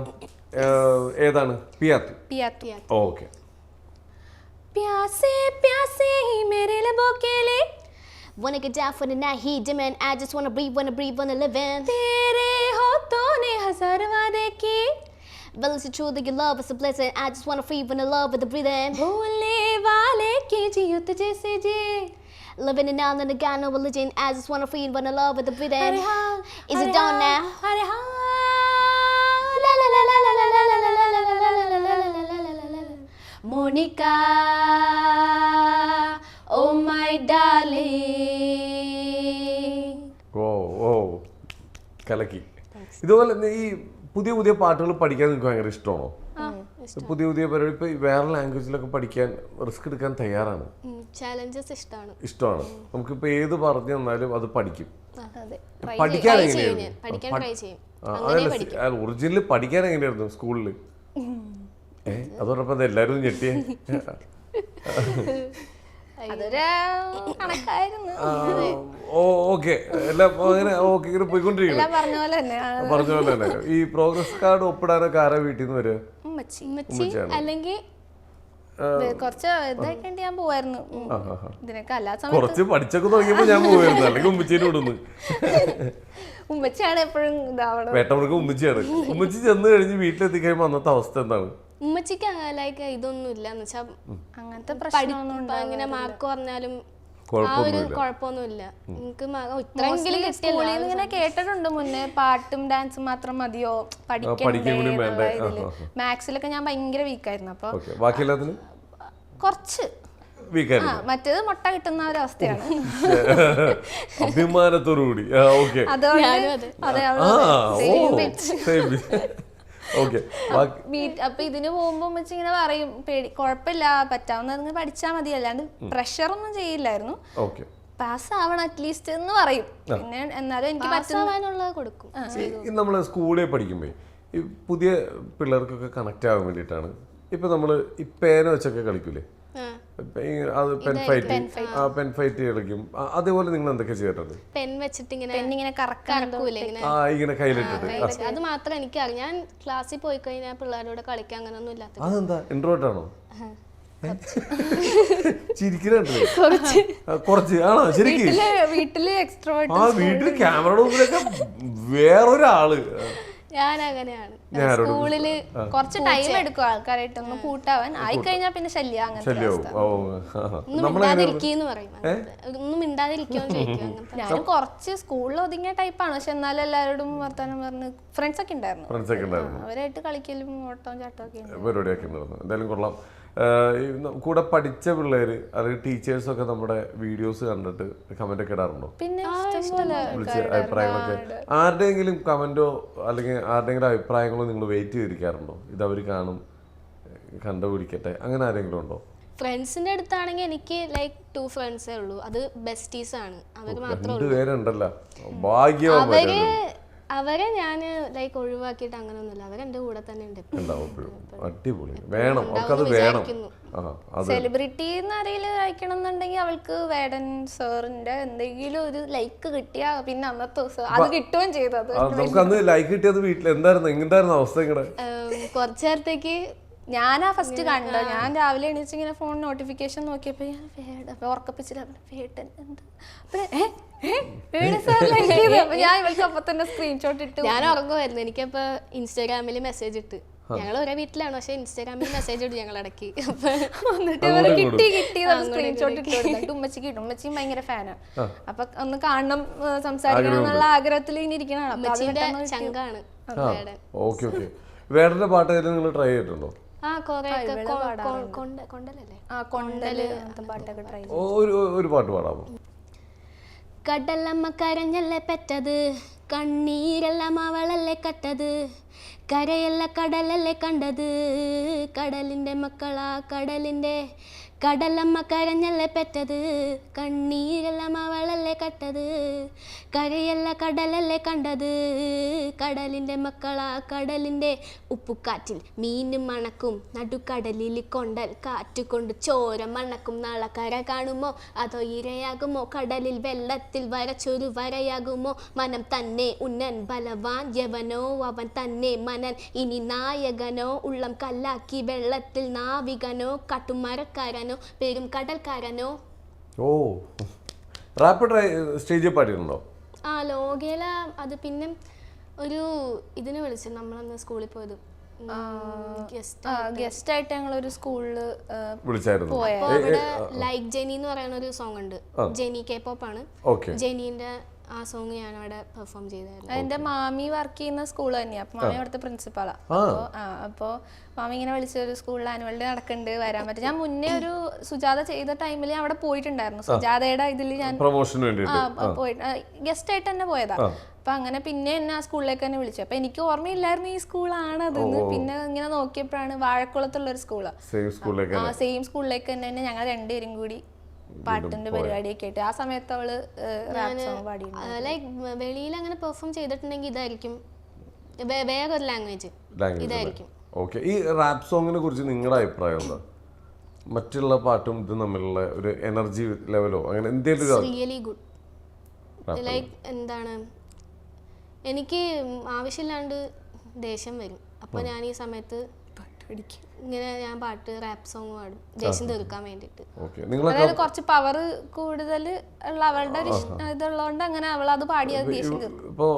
ഏതാണ്? പിയാത്തി. ഓക്കെ. प्यासे प्यासे ही मेरे लबों के लिए wanna get down for the night he demand I just wanna breathe wanna live in तेरे होठों ने हजार वादे किए well it's true that your love is a blessing I just wanna free wanna love with the breathing भूलने वाले की जियो तुझे से जी living it now and I got no religion I just wanna free wanna love with the breathing is it done now hare ha la la la la la la la la la la Monica, oh my darling. കലക്കി. ഇതുപോലെ ഈ പുതിയ പുതിയ പാട്ടുകൾ പഠിക്കാൻ നിങ്ങൾക്ക് ഭയങ്കര ഇഷ്ടമാണോ? പുതിയ പരിപാടി ഇപ്പൊ വേറെ ലാംഗ്വേജിലൊക്കെ പഠിക്കാൻ റിസ്ക് എടുക്കാൻ തയ്യാറാണ്? ചാലഞ്ചസ് ഇഷ്ടമാണ്. നമുക്കിപ്പോ ഏത് പറഞ്ഞു തന്നാലും അത് പഠിക്കും. പഠിക്കാൻ ട്രൈ ചെയ്യും. ഒറിജിനൽ പഠിക്കാൻ എങ്ങനെയായിരുന്നു സ്കൂളില്? അതോടൊപ്പം എല്ലാരും ഞെട്ടിയേ. അതൊരു കണക്കായിരുന്നു. ഓക്കെ, എല്ലാം അങ്ങനെ ഓക്കെ ഇങ്ങനെ പോയിക്കൊണ്ടിരിക്കുന്നു. പറഞ്ഞ പോലെ തന്നെ. ഈ പ്രോഗ്രസ് കാർഡ് ഒപ്പിടാനൊക്കെ ആരാ വീട്ടിൽ നിന്ന് വരിക? അല്ലെങ്കിൽ കുറച്ച് ഇതാക്കേണ്ടി ഞാൻ പോവായിരുന്നു ഇതിനൊക്കെ. എല്ലാ സമയത്ത് കുറച്ച് പഠിച്ചൊക്കെ തുടങ്ങിയപ്പോ ഞാൻ പോവായിരുന്നു, അല്ലെങ്കിൽ ഉമ്മച്ചീനെ വിടുന്നു. ഉമ്മച്ചിയാണ് എപ്പോഴും ഇതാവണം. വേട്ടമുറക്ക് ഉമ്മച്ചിയാണ്. ഉമ്മച്ചി ചെന്ന് കഴിഞ്ഞ് വീട്ടിലെത്തിക്കഴിയുമ്പോ അന്നത്തെ അവസ്ഥ എന്താണ്? ഉമ്മച്ചിക്ക് ലൈക്ക് ഇതൊന്നും ഇല്ല എന്ന് വെച്ചാൽ അങ്ങനത്തെ പ്രശ്നമൊന്നും അങ്ങനെ മാർക്ക് പറഞ്ഞാലും ആ ഒരു കുഴപ്പമൊന്നുമില്ല. എനിക്ക് ഇത്രയെങ്കിലും കിട്ടിയല്ലോ. ഇങ്ങനെ കേട്ടിട്ടുണ്ട് മുന്നേ, പാട്ടും ഡാൻസും മാത്രം മതിയോ പഠിക്കണ്ടേ. മാത്സിലൊക്കെ ഞാൻ ഭയങ്കര വീക്കായിരുന്നു. അപ്പൊ കുറച്ച് മറ്റേത് മുട്ട കിട്ടുന്ന ഒരു അവസ്ഥയാണ്. അഭിമാനത്തോടുകൂടി. അപ്പൊ ഇതിന് പോകുമ്പോ ഇങ്ങനെ പറയും, കുഴപ്പമില്ല പറ്റാവുന്ന പഠിച്ചാ മതി, അല്ലാണ്ട് പ്രഷർ ഒന്നും ചെയ്യില്ലായിരുന്നു. പാസ് ആവണം അറ്റ്ലീസ്റ്റ് എന്ന് പറയും. പിന്നെ എന്നാലും എനിക്ക് പാസ്സാവാനുള്ളത് കൊടുക്കും. നമ്മള് സ്കൂളിൽ പഠിക്കുമ്പോ ഈ പുതിയ പിള്ളേർക്കൊക്കെ കണക്ട് ആവാൻ വേണ്ടിയിട്ടാണ് ഇപ്പൊ നമ്മള് ഈ പേന വെച്ചൊക്കെ കളിക്കൂലേ, അത് പെൻ ഫൈറ്റ് കളിക്കും, അതേപോലെ നിങ്ങൾ എന്തൊക്കെ ചെയ്തിട്ടുണ്ട്? പെൻ വെച്ചിട്ട് ഇങ്ങനെ കറക്കൂലേ ഇങ്ങനെ കയ്യിലിട്ടിട്ട്. അത് മാത്രം എനിക്കറിയാം. ഞാൻ ക്ലാസ്സിൽ പോയി കഴിഞ്ഞാൽ പിള്ളേരോട് കളിക്കാൻ അങ്ങനൊന്നും ഇല്ലാത്ത. അതെന്താ, ഇൻട്രോവേർട്ട് ആണോ? ചിരിക്കുന്നുണ്ടല്ലേ കുറച്ച്? ആണോ ശരിക്കും? വീട്ടില് എക്സ്ട്രോവേർട്ട്. ആ വീട്ടില് ക്യാമറയുടെ മുമ്പിലൊക്കെ വേറൊരാള്. ഞാൻ അങ്ങനെയാണ്. സ്കൂളില് കുറച്ച് ടൈം എടുക്കും ആൾക്കാരായിട്ടൊന്ന് കൂട്ടാവാൻ, ആയിക്കഴിഞ്ഞാൽ പിന്നെ ശല്യം. അങ്ങനത്തെ ഒന്നും മിണ്ടാതിരിക്കുന്നു പറയും. ഒന്നും മിണ്ടാതിരിക്കുമെന്ന് ചോദിക്കും. ഞാനും കുറച്ച് സ്കൂളിൽ ഒതുങ്ങിയ ടൈപ്പാണ്, പക്ഷെ എന്നാലും എല്ലാവരോടും വർത്താനം പറഞ്ഞ് ഫ്രണ്ട്സ് ഒക്കെ ഉണ്ടായിരുന്നു. അവരായിട്ട് കളിക്കലും ഓട്ടവും ചാട്ടവും ഒക്കെ പരിപാടിയൊക്കെ ഉണ്ടായിരുന്നു. എന്തായാലും കൊള്ളാം. കൂടെ പഠിച്ച പിള്ളേര് അല്ലെങ്കിൽ ടീച്ചേഴ്സൊക്കെ നമ്മുടെ വീഡിയോസ് കണ്ടിട്ട് കമന്റ് ഒക്കെ ഇടാറുണ്ടോ? പിന്നെ വിളിച്ച് അഭിപ്രായങ്ങളൊക്കെ, ആരുടെയെങ്കിലും കമന്റോ അല്ലെങ്കിൽ ആരുടെയെങ്കിലും അഭിപ്രായങ്ങളോ നിങ്ങൾ വെയിറ്റ് ചെയ്തിരിക്കാറുണ്ടോ? ഇത് അവർ കാണും, കണ്ടുപിടിക്കട്ടെ, അങ്ങനെ ആരെങ്കിലും ഉണ്ടോ? ഫ്രണ്ട്സിന്റെ അടുത്താണെങ്കിൽ എനിക്ക് ലൈക്ക് 2 ഫ്രണ്ട്സേ ഉള്ളൂ. അത് ബെസ്റ്റീസ് ആണ്. അവർ മാത്രമേ ഉള്ളൂ. പേരുണ്ടല്ലോ, ഭാഗ്യവാൻ. അവരെ ഞാൻ ലൈക്ക് ഒഴിവാക്കിയിട്ട് അങ്ങനെയൊന്നുമില്ല. അവരെന്റെ കൂടെ തന്നെ ഉണ്ട്. അടിപൊളി, വേണം, ഒക്കെ അത് വേണം. സെലിബ്രിറ്റി എന്നറിയില് അയക്കണം എന്നുണ്ടെങ്കിൽ അവൾക്ക് വേടൻ സാറിന്റെ എന്തെങ്കിലും ഒരു ലൈക്ക് കിട്ടിയാ പിന്നെ അന്നത്തെ ദിവസം അത് കിട്ടുകയും ചെയ്തത്. നമുക്ക് അന്ന് ലൈക്ക് കിട്ടിയത് വീട്ടിൽ എന്തായിരുന്നു അവസ്ഥ? കുറച്ചു നേരത്തേക്ക് ഞാനാ ഫസ്റ്റ് കണ്ടോ. ഞാൻ രാവിലെ എണീച്ച് ഇങ്ങനെ ഫോൺ നോട്ടിഫിക്കേഷൻ നോക്കിയപ്പോ ഞാൻ ഉറക്കപ്പിച്ചില്ല, വേട്ടൻ എന്ത് ഞാൻ ഇവൾക്ക് അപ്പൊ തന്നെ സ്ക്രീൻഷോട്ട് ഇട്ടു. ഞാൻ ഉറങ്ങുമായിരുന്നു. എനിക്കപ്പോ ഇൻസ്റ്റാഗ്രാമിൽ മെസ്സേജ് ഇട്ട്, ഞങ്ങൾ ഒരേ വീട്ടിലാണ് പക്ഷെ ഇൻസ്റ്റാഗ്രാമിൽ മെസ്സേജ് ഇട്ടു ഞങ്ങൾ ഇടയ്ക്ക്. സ്ക്രീൻഷോട്ട് ഇട്ടു. ഉമ്മച്ചിക്ക് കിട്ടും, ഉമ്മച്ചിയും ഭയങ്കര ഫാനാണ്. അപ്പൊ ഒന്ന് കാണണം, സംസാരിക്കണം എന്നുള്ള ആഗ്രഹത്തിൽ ഇങ്ങനെ ഇരിക്കണം. ചങ്കാണ് വേടന്റെ പാട്ട് നിങ്ങൾ ട്രൈ ചെയ്തിട്ടുണ്ടോ? ഒരു പാട്ട് പാടാമോ? കടലമ്മ കരഞ്ഞല്ലേ പെറ്റത്, കണ്ണീരെല്ലാം അവളല്ലേ കട്ടത്, കരയല്ല കടലല്ലേ കണ്ടത്, കടലിന്റെ മക്കളാ കടലിന്റെ. കടലമ്മ കരഞ്ഞല്ലേ പെറ്റത്, കണ്ണീരെല്ലാം അവളല്ലേ കട്ടത്, കരയല്ല കടലല്ലേ കണ്ടത്, കടലിന്റെ മക്കളാ കടലിന്റെ. ഉപ്പുകാറ്റിൽ മീൻ മണക്കും, നടുക്കടലിൽ കൊണ്ടൽ കാറ്റുകൊണ്ട് ചോര മണക്കും. നാളെ കര കാണുമോ അതോ ഇരയാകുമോ, കടലിൽ വെള്ളത്തിൽ വരച്ചൊരു വരയാകുമോ. മനം തന്നെ ഉന്നൻ ബലവാൻ യവനോ അവൻ തന്നെ മനൻ, ഇനി നായകനോ ഉള്ളം കല്ലാക്കി വെള്ളത്തിൽ നാവികനോ കട്ടുമരക്കാരനോ പേരും കടൽക്കാരനോ. ഓ, റാപ്പ് സ്റ്റേജിൽ പാടിയിട്ടുണ്ടോ? ആ ലോകേല. അത് പിന്നെ ഒരു ഇതിന് വിളിച്ചു നമ്മളന്ന് സ്കൂളിൽ പോയത്, ഗസ്റ്റ് ആയിട്ട് ഞങ്ങൾ ഒരു സ്കൂളില് വിളിച്ചായിരുന്നു. അപ്പൊ അവിടെ ലൈക്ക് ജെനി എന്ന് പറയുന്ന ഒരു സോങ് ഉണ്ട്. ജെനി കെ പോപ്പ് ആണ്. ജെനീന്റെ ആ സോങ് ഞാൻ അവിടെ പെർഫോം ചെയ്തായിരുന്നു. എന്റെ മാമി വർക്ക് ചെയ്യുന്ന സ്കൂൾ തന്നെയാ. അപ്പൊ മാമി അവിടുത്തെ പ്രിൻസിപ്പാളാ. അപ്പൊ മാമി ഇങ്ങനെ വിളിച്ചൊരു സ്കൂളിൽ ആനുവൽ ഡേ നടക്കുന്നുണ്ട്, വരാൻ പറ്റും. ഞാൻ മുന്നേ ഒരു സുജാത ചെയ്ത ടൈമിൽ അവിടെ പോയിട്ടുണ്ടായിരുന്നു. സുജാതയുടെ ഇതിൽ ഞാൻ ഗസ്റ്റ് ആയിട്ട് തന്നെ പോയതാ. അപ്പൊ അങ്ങനെ പിന്നെ എന്നെ ആ സ്കൂളിലേക്ക് തന്നെ വിളിച്ചു. അപ്പൊ എനിക്ക് ഓർമ്മയില്ലായിരുന്നു ഈ സ്കൂളാണ് അതെന്ന്. പിന്നെ ഇങ്ങനെ നോക്കിയപ്പോഴാണ് വാഴക്കുളത്തുള്ള ഒരു സ്കൂളാ. സെയിം സ്കൂളിലേക്ക് തന്നെ ഞങ്ങൾ രണ്ടുപേരും കൂടി പാട്ടിന്റെ പരിപാടിയൊക്കെ ആയിട്ട് ആ സമയത്ത് അവള് റാപ്പ് സോങ് പാടി. ലൈക്ക് വെളിയിൽ അങ്ങനെ പെർഫോം ചെയ്തിട്ടുണ്ടെങ്കിൽ ഇതായിരിക്കും വേറൊരു ലാംഗ്വേജ് ഇതായിരിക്കും. ഓക്കെ, ഈ റാപ്പ് സോങ്ങിനെ കുറിച്ച് നിങ്ങളുടെ അഭിപ്രായം എന്താ? മറ്റുള്ള പാട്ടും ഇതും തമ്മിലുള്ള ഒരു എനർജി ലെവലോ അങ്ങനെ എന്തെങ്കിലും? Really good. ലൈക്ക് എന്താണ്, എനിക്ക് ആവശ്യമില്ലാണ്ട് ദേഷ്യം വരും. അപ്പൊ ഞാൻ ഈ സമയത്ത് ഇങ്ങനെ ഞാൻ പാട്ട് റാപ്പ് സോങ് പാടും ദേഷ്യം തീർക്കാൻ വേണ്ടിട്ട്. അതായത് കുറച്ച് പവർ കൂടുതൽ ഉള്ള അവളുടെ ഒരു ഇതുള്ളതുകൊണ്ട് അങ്ങനെ അവൾ അത് പാടിയത് ദേഷ്യം തീർക്കും. ഇപ്പോ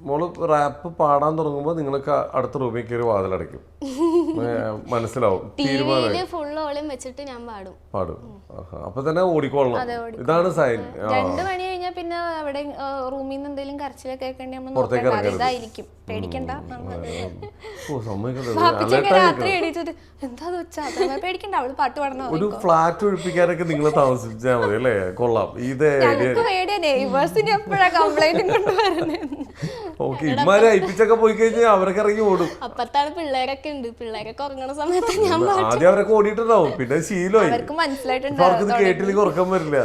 മോള് റാപ്പ് പാടാൻ തുടങ്ങുമ്പോ നിങ്ങൾക്ക് അടുത്ത റൂമിൽ കയറി വാതിലടയ്ക്കും, മനസ്സിലാവും. ഫുൾ വോളിയം വെച്ചിട്ട് ഞാൻ പാടും. അപ്പൊ തന്നെ ഓടിക്കൊള്ളണം. ഇതാണ് സൈൻ. 2 മണി കഴിഞ്ഞാൽ പിന്നെ അവിടെ റൂമിൽ നിന്ന് എന്തെങ്കിലും കരച്ചിലൊക്കെ കേൾക്കേണ്ടി നമ്മൾ ഇതായിരിക്കും. പേടിക്കണ്ട. രാത്രി എണീറ്റിട്ട് എന്താ വെച്ചാ പേടിക്കണ്ട, അവള് പാട്ട് പാടുന്ന. ഒരു ഫ്ലാറ്റ് ഒഴിപ്പിക്കാനൊക്കെ നിങ്ങൾ താമസിച്ചാൽ മതി അല്ലേ? കൊള്ളാം. ഇത് നെയ്ബേഴ്സിന് എപ്പോഴാ കംപ്ലൈന്റ് കൊണ്ടുവരുന്നത്? ഓക്കെ, ഇമാരെ അയപ്പിച്ചൊക്കെ പോയി കഴിഞ്ഞാൽ അവരൊക്കെ ഇറങ്ങി ഓടും. അപ്പത്താണ് പിള്ളേരൊക്കെ ഉണ്ട്. പിള്ളേരൊക്കെ ഉറങ്ങണ സമയത്ത് ഞാൻ ആദ്യം അവരൊക്കെ ഓടിയിട്ടുണ്ടാവും, പിന്നെ ശീലമായി. മനസ്സിലായിട്ടുണ്ട് അവർക്ക് കേട്ടില്ലെങ്കിൽ ഉറക്കം വരില്ല.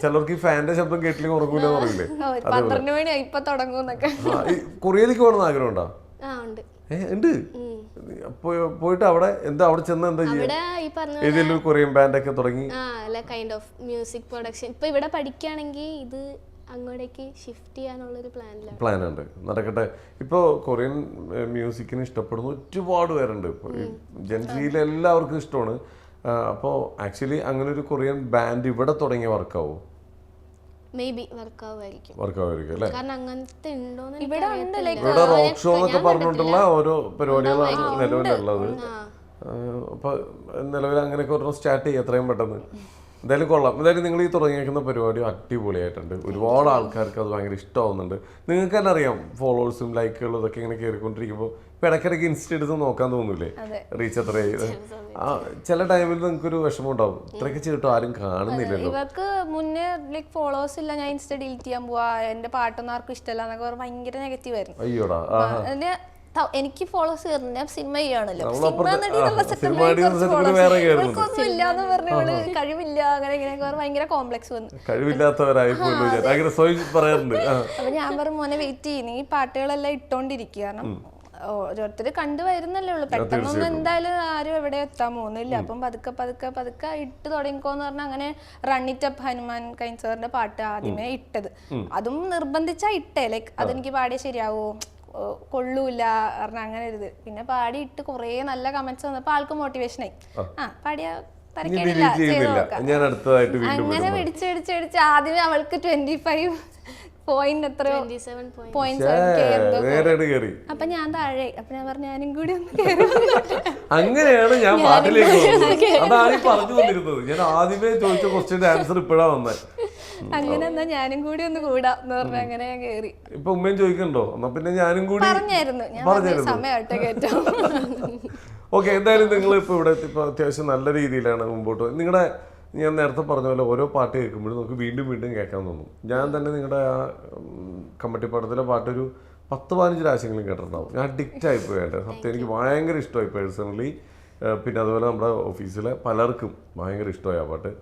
ചിലർക്ക് ഈ ഫാന്റെ ശബ്ദം കേട്ടില്ലെങ്കിൽ ഉറങ്ങൂല പറയില്ലേ? 12 മണി ഇപ്പൊ തുടങ്ങുന്നൊക്കെ. കൊറിയയിലേക്ക് പോകണമെന്ന് ആഗ്രഹം ഉണ്ടോ? ഉണ്ട്. പോയിട്ട് അവിടെ എന്താ അവിടെ ചെന്ന് എന്താ ഇവിടെ ഈ പറഞ്ഞ ഏതെങ്കിലും കൊറിയൻ ബാൻഡൊക്കെ തുടങ്ങി കൈൻഡ് ഓഫ് മ്യൂസിക് പ്രൊഡക്ഷൻ ഇപ്പൊ ഇവിടെ പഠിക്കുകയാണെങ്കിൽ ഇത് അങ്ങോട്ടേക്ക് ഷിഫ്റ്റ് ചെയ്യാനുള്ളൊരു പ്ലാനുണ്ട്. നടക്കട്ടെ. ഇപ്പോൾ കൊറിയൻ മ്യൂസിക്കിന് ഇഷ്ടപ്പെടുന്ന ഒരുപാട് പേരുണ്ട്. ഇപ്പോൾ ജൻസിയിലെ എല്ലാവർക്കും ഇഷ്ടമാണ്. അപ്പോൾ ആക്ച്വലി അങ്ങനെ ഒരു കൊറിയൻ ബാൻഡ് ഇവിടെ തുടങ്ങിയ വർക്കാവോ? മേബി വർക്കാവുമായിരിക്കും അല്ലേ? കാരണം അങ്ങനത്തെ ഉണ്ടോന്ന് ഇവിടെ റോക്ക് ഷോ എന്നൊക്കെ പറഞ്ഞിട്ടുള്ള ഓരോ പരിപാടികളാണ് നിലവിലുള്ളത്. അപ്പൊ നിലവിൽ അങ്ങനെയൊക്കെ ഒരെണ്ണം സ്റ്റാർട്ട് ചെയ്യുക എത്രയും പെട്ടെന്ന്. എന്തായാലും കൊള്ളാം. എന്തായാലും നിങ്ങൾ ഈ തുടങ്ങിയിരിക്കുന്ന പരിപാടി അടിപൊളിയായിട്ടുണ്ട്. ഒരുപാട് ആൾക്കാർക്ക് അത് ഭയങ്കര ഇഷ്ടമാവുന്നുണ്ട്. നിങ്ങൾക്ക് തന്നെ അറിയാം ഫോളോവേഴ്സും ലൈക്കുകളും ഇതൊക്കെ ഇങ്ങനെ കയറിക്കൊണ്ടിരിക്കുമ്പോൾ ഇപ്പം ഇടയ്ക്കിടയ്ക്ക് ഇൻസ്റ്റ എടുത്ത് നോക്കാൻ തോന്നൂലേ റീച്ച് എത്രയായി? ചില ടൈമിൽ നിങ്ങൾക്കൊരു വിഷമം ഉണ്ടാവും, ഇത്രയൊക്കെ ചെയ്തിട്ടും ആരും കാണുന്നില്ലല്ലോ. ഇവർക്ക് മുന്നേ ലൈക്ക് ഫോളോവേഴ്സ് ഇല്ല, ഞാൻ ഇൻസ്റ്റ ഡിലീറ്റ് ചെയ്യാൻ പോവാ, എന്റെ പാട്ടൊന്നും ആർക്കും ഇഷ്ടമല്ല എന്നൊക്കെ പറഞ്ഞ് ഭയങ്കര നെഗറ്റീവ് ആയിരുന്നു. അയ്യോടാ. എനിക്ക് ഫോളോവേഴ്സ് കയറുന്നത് ഞാൻ സിനിമ ചെയ്യാണല്ലോ, ഒന്നും ഇല്ലാന്ന് പറഞ്ഞവള് കഴിവില്ല അങ്ങനെ ഇങ്ങനെയൊക്കെ പറഞ്ഞ് ഭയങ്കര കോംപ്ലക്സ് വന്നു. കഴിവില്ലാത്തവരായി അപ്പൊ ഞാൻ പറഞ്ഞു മോനെ വെയിറ്റ് ചെയ്യുന്നു, ഈ പാട്ടുകളെല്ലാം ഇട്ടോണ്ടിരിക്കുക, കാരണം ഓരോരുത്തർ കണ്ടുവരുന്നല്ലേ ഉള്ളു, പെട്ടെന്നൊന്നും എന്തായാലും ആരും എവിടെ എത്താൻ പോകുന്നില്ല. അപ്പം പതുക്കെ പതുക്കെ പതുക്കെ ഇട്ട് തുടങ്ങിക്കോന്ന് പറഞ്ഞാൽ അങ്ങനെ റണ്ണിറ്റ് അപ്പ് ഹനുമാൻ കൈൻ സാറിന്റെ പാട്ട് ആദ്യമേ ഇട്ടത്. അതും നിർബന്ധിച്ചാ ഇട്ടേ, ലൈക്ക് അതെനിക്ക് പാടിയ ശരിയാവോ കൊള്ളൂല പറഞ്ഞ അങ്ങനെ ഒരു ഇത്. പിന്നെ പാടിയിട്ട് കുറേ നല്ല കമന്റ്സ് വന്നപ്പോ ആൾക്ക് മോട്ടിവേഷനായി, പാടിയ തരക്കേടില്ല ചെയ്ത് നോക്കാം. അങ്ങനെ പിടിച്ച് പിടിച്ച് പിടിച്ച് ആദ്യമേ അവൾക്ക് 25 പോയിന്റ് എത്രയോ അപ്പൊ ഞാൻ താഴെ. അപ്പൊ ഞാൻ പറഞ്ഞു ഞാനും കൂടി ഒന്ന് കയറി. അങ്ങനെയാണ് ഞാൻ പാട്ടിലേക്ക് അതാണ് പറഞ്ഞു കൊണ്ടിരുന്നത്. ഞാൻ ആദ്യമേ ചോദിച്ച ക്വസ്റ്റ്യന്റെ ആൻസർ ഇപ്പോഴാ വന്നത്. അങ്ങനെ എന്നാ ഞാനും കൂടി ഒന്ന് കൂടാന്ന് പറഞ്ഞ അങ്ങനെ ഞാൻ കയറി. ഇപ്പൊ ഉമ്മയും ചോദിക്കണ്ടോ? എന്നാ പിന്നെ ഞാനും കൂടി പറഞ്ഞായിരുന്നു, ഞാൻ സമയമായിട്ട് കേട്ടോ. ഓക്കെ. എന്തായാലും നിങ്ങൾ ഇപ്പൊ ഇവിടെ ഇപ്പൊ അത്യാവശ്യം നല്ല രീതിയിലാണ് മുമ്പോട്ട്. നിങ്ങളുടെ ഞാൻ നേരത്തെ പറഞ്ഞ പോലെ ഓരോ പാട്ട് കേൾക്കുമ്പോഴും നമുക്ക് വീണ്ടും വീണ്ടും കേൾക്കാൻ തോന്നും. ഞാൻ തന്നെ നിങ്ങളുടെ ആ കമ്മട്ടിപ്പാടത്തിലെ പാട്ടൊരു 10-15 പ്രാവശ്യങ്ങളും കേട്ടിട്ടുണ്ടാവും. ഞാൻ അഡിക്റ്റ് ആയിപ്പോയിട്ട് സത്യം എനിക്ക് ഭയങ്കര ഇഷ്ടമായി പേഴ്സണലി. പിന്നെ അതുപോലെ നമ്മുടെ ഓഫീസിലെ പലർക്കും ഭയങ്കര ഇഷ്ടമായി ആ പാട്ട്.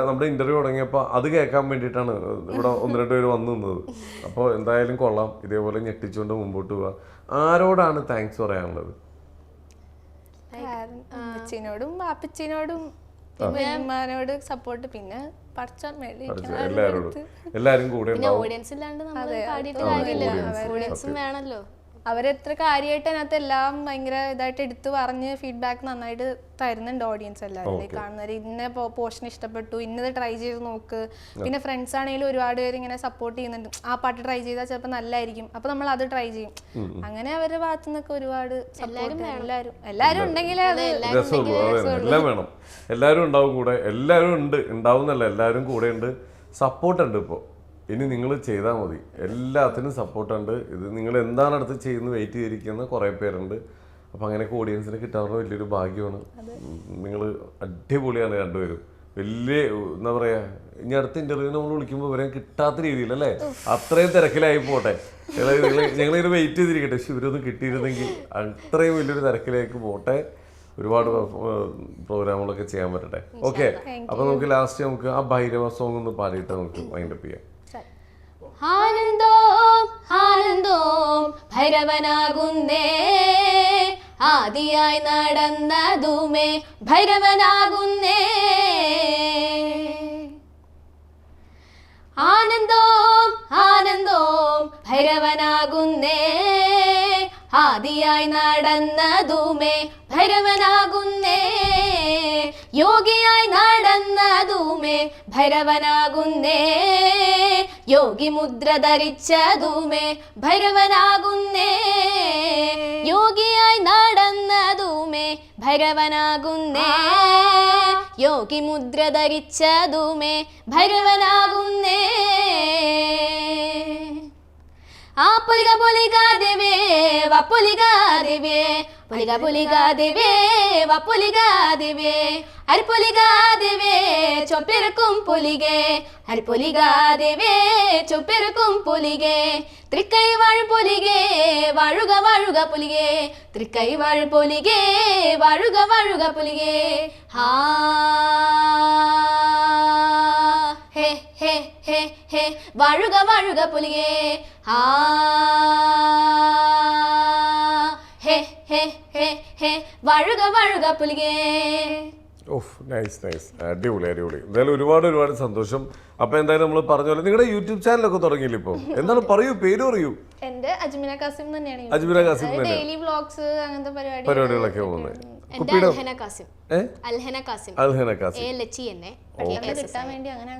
നമ്മുടെ ഇന്റർവ്യൂ തുടങ്ങിയപ്പോൾ അത് കേൾക്കാൻ വേണ്ടിയിട്ടാണ് ഇവിടെ 1-2 പേര് വന്നു നിന്നത്. അപ്പോൾ എന്തായാലും കൊള്ളാം, ഇതേപോലെ ഞെട്ടിച്ചുകൊണ്ട് മുമ്പോട്ട് പോവുക. ആരോടാണ് താങ്ക്സ് പറയാനുള്ളത്? അമ്മച്ചിനോടും പാപ്പച്ചിനോടും ഉമ്മാനോട് സപ്പോർട്ട്, പിന്നെ എല്ലാരും കൂടെ വേണല്ലോ. അവരെത്ര കാര്യമായിട്ട് അതിനകത്ത് എല്ലാം ഭയങ്കര ഇതായിട്ട് എടുത്തു പറഞ്ഞ് ഫീഡ്ബാക്ക് നന്നായിട്ട് തരുന്നുണ്ട് ഓഡിയൻസ് എല്ലാവരും. കാണുന്നവർ ഇന്ന പോർഷൻ ഇഷ്ടപ്പെട്ടു, ഇന്നത് ട്രൈ ചെയ്ത് നോക്ക്. പിന്നെ ഫ്രണ്ട്സ് ആണെങ്കിലും ഒരുപാട് പേര് ഇങ്ങനെ സപ്പോർട്ട് ചെയ്യുന്നുണ്ട്, ആ പാട്ട് ട്രൈ ചെയ്താൽ ചിലപ്പോൾ നല്ലായിരിക്കും, അപ്പൊ നമ്മൾ അത് ട്രൈ ചെയ്യും. അങ്ങനെ അവരുടെ ഭാഗത്തു നിന്നൊക്കെ ഒരുപാട് എല്ലാവരും ഉണ്ടെങ്കിലേ എല്ലാം വേണം. എല്ലാവരും ഉണ്ടാവും കൂടെ, എല്ലാവരും ഉണ്ടാവുന്നല്ല, എല്ലാവരും കൂടെ ഉണ്ട്, സപ്പോർട്ട് ഉണ്ട്. ഇപ്പോൾ ഇനി നിങ്ങൾ ചെയ്താൽ മതി, എല്ലാത്തിനും സപ്പോർട്ടുണ്ട്. ഇത് നിങ്ങൾ എന്താണ് അടുത്ത് ചെയ്യുന്നത് വെയിറ്റ് ചെയ്തിരിക്കുന്ന കുറേ പേരുണ്ട്. അപ്പം അങ്ങനെയൊക്കെ ഓഡിയൻസിന് കിട്ടാറുള്ള വലിയൊരു ഭാഗ്യമാണ്. നിങ്ങൾ അടിപൊളിയാണ് രണ്ടുപേരും. വലിയ എന്താ പറയുക, ഇനി അടുത്ത ഇന്റർവ്യൂവിന് നമ്മൾ വിളിക്കുമ്പോൾ വരാൻ കിട്ടാത്ത രീതിയിലല്ലേ, അത്രയും തിരക്കിലായി പോട്ടെ. ഞങ്ങളിങ്ങനെ വെയിറ്റ് ചെയ്തിരിക്കട്ടെ, ഇവരൊന്നും കിട്ടിയിരുന്നെങ്കിൽ അത്രയും വലിയൊരു തിരക്കിലേക്ക് പോട്ടെ. ഒരുപാട് പ്രോഗ്രാമുകളൊക്കെ ചെയ്യാൻ പറ്റട്ടെ. ഓക്കെ. അപ്പൊ നമുക്ക് ലാസ്റ്റ് നമുക്ക് ആ ഭൈരവ സോങ് ഒന്ന് പാടിയിട്ട് നമുക്ക് വൈൻഡപ്പ് ചെയ്യാം. ആനന്ദോം ആനന്ദോം ഭൈരവനാകുന്നേ, ആദിയായി നടന്നതുമേ ഭൈരവനാകുന്നേ. ആനന്ദോം ആനന്ദോം ഭൈരവനാകുന്നേ, ആദിയായി നടന്നതുമേ ഭൈരവനാകുന്നേ. യോഗിയായി നടന്നതുമേ ഭൈരവനാകുന്നേ, യോഗി മുദ്ര ധരിച്ചതുമേ ഭൈരവനാകുന്നേ. യോഗിയായി നടന്നതുമേ ഭൈരവനാകുന്നേ, യോഗി മുദ്ര ധരിച്ചതുമേ ഭൈരവനാകുന്നേ. ആ പൊലിക പൊലിക ദേവേ വാ പൊലിക ദേവേ, പൊലിക പൊലിക ദേവേ വാ പൊലിക ദേവേ. അരിപ്പൊലിക ദേവേ ചൊപ്പെരുക്കും പൊലികെ, അരിപ്പൊലിക ദേവേ ചൊപ്പെരുക്കും പൊലികെ. തൃക്കൈ വാഴ് പൊലികെ വാഴുക വാഴുക പൊലികെ, തൃക്കൈ വാഴ് പൊലികെ വാഴുക വാഴുക പൊലികെ. ഹാ ഹേ ഹേ ഹേ ഹേ വാഴുക വാഴുക പൊലികെ. ഹാ വാഴുക വാഴുക പുലികേ. ഓഫ് നൈസ് നൈസ്, അടിപൊളി അടിപൊളി. എന്തായാലും ഒരുപാട് സന്തോഷം. അപ്പൊ എന്തായാലും നമ്മൾ പറഞ്ഞ പോലെ നിങ്ങളുടെ യൂട്യൂബ് ചാനലൊക്കെ തുടങ്ങിയില്ല ഇപ്പൊ? എന്താണ് പറയൂ, പേര് പറയൂ. എന്റെ അജ്മിന കാസിം തന്നെയാണ്. അജ്മിന കാസിം തന്നെ ഡെയിലി വ്ളോഗ്സ് അങ്ങനത്തെ പരിപാടികളൊക്കെ പോകുന്നത്. എന്റെ അൽഹന കാസിം. അൽഹന കാസിം. അൽഹന കാസിം. കിട്ടാൻ വേണ്ടി അങ്ങനെ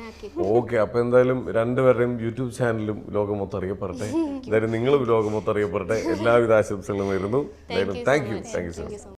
ആക്കി. ഓക്കെ, അപ്പൊ എന്തായാലും രണ്ടുപേരുടെയും യൂട്യൂബ് ചാനലും ലോകം മൊത്തം അറിയപ്പെടട്ടെ. എന്തായാലും നിങ്ങളും ലോകം മൊത്തം അറിയപ്പെടട്ടെ. എല്ലാവിധ ആശംസകളും നേരുന്നു. Thank you so much.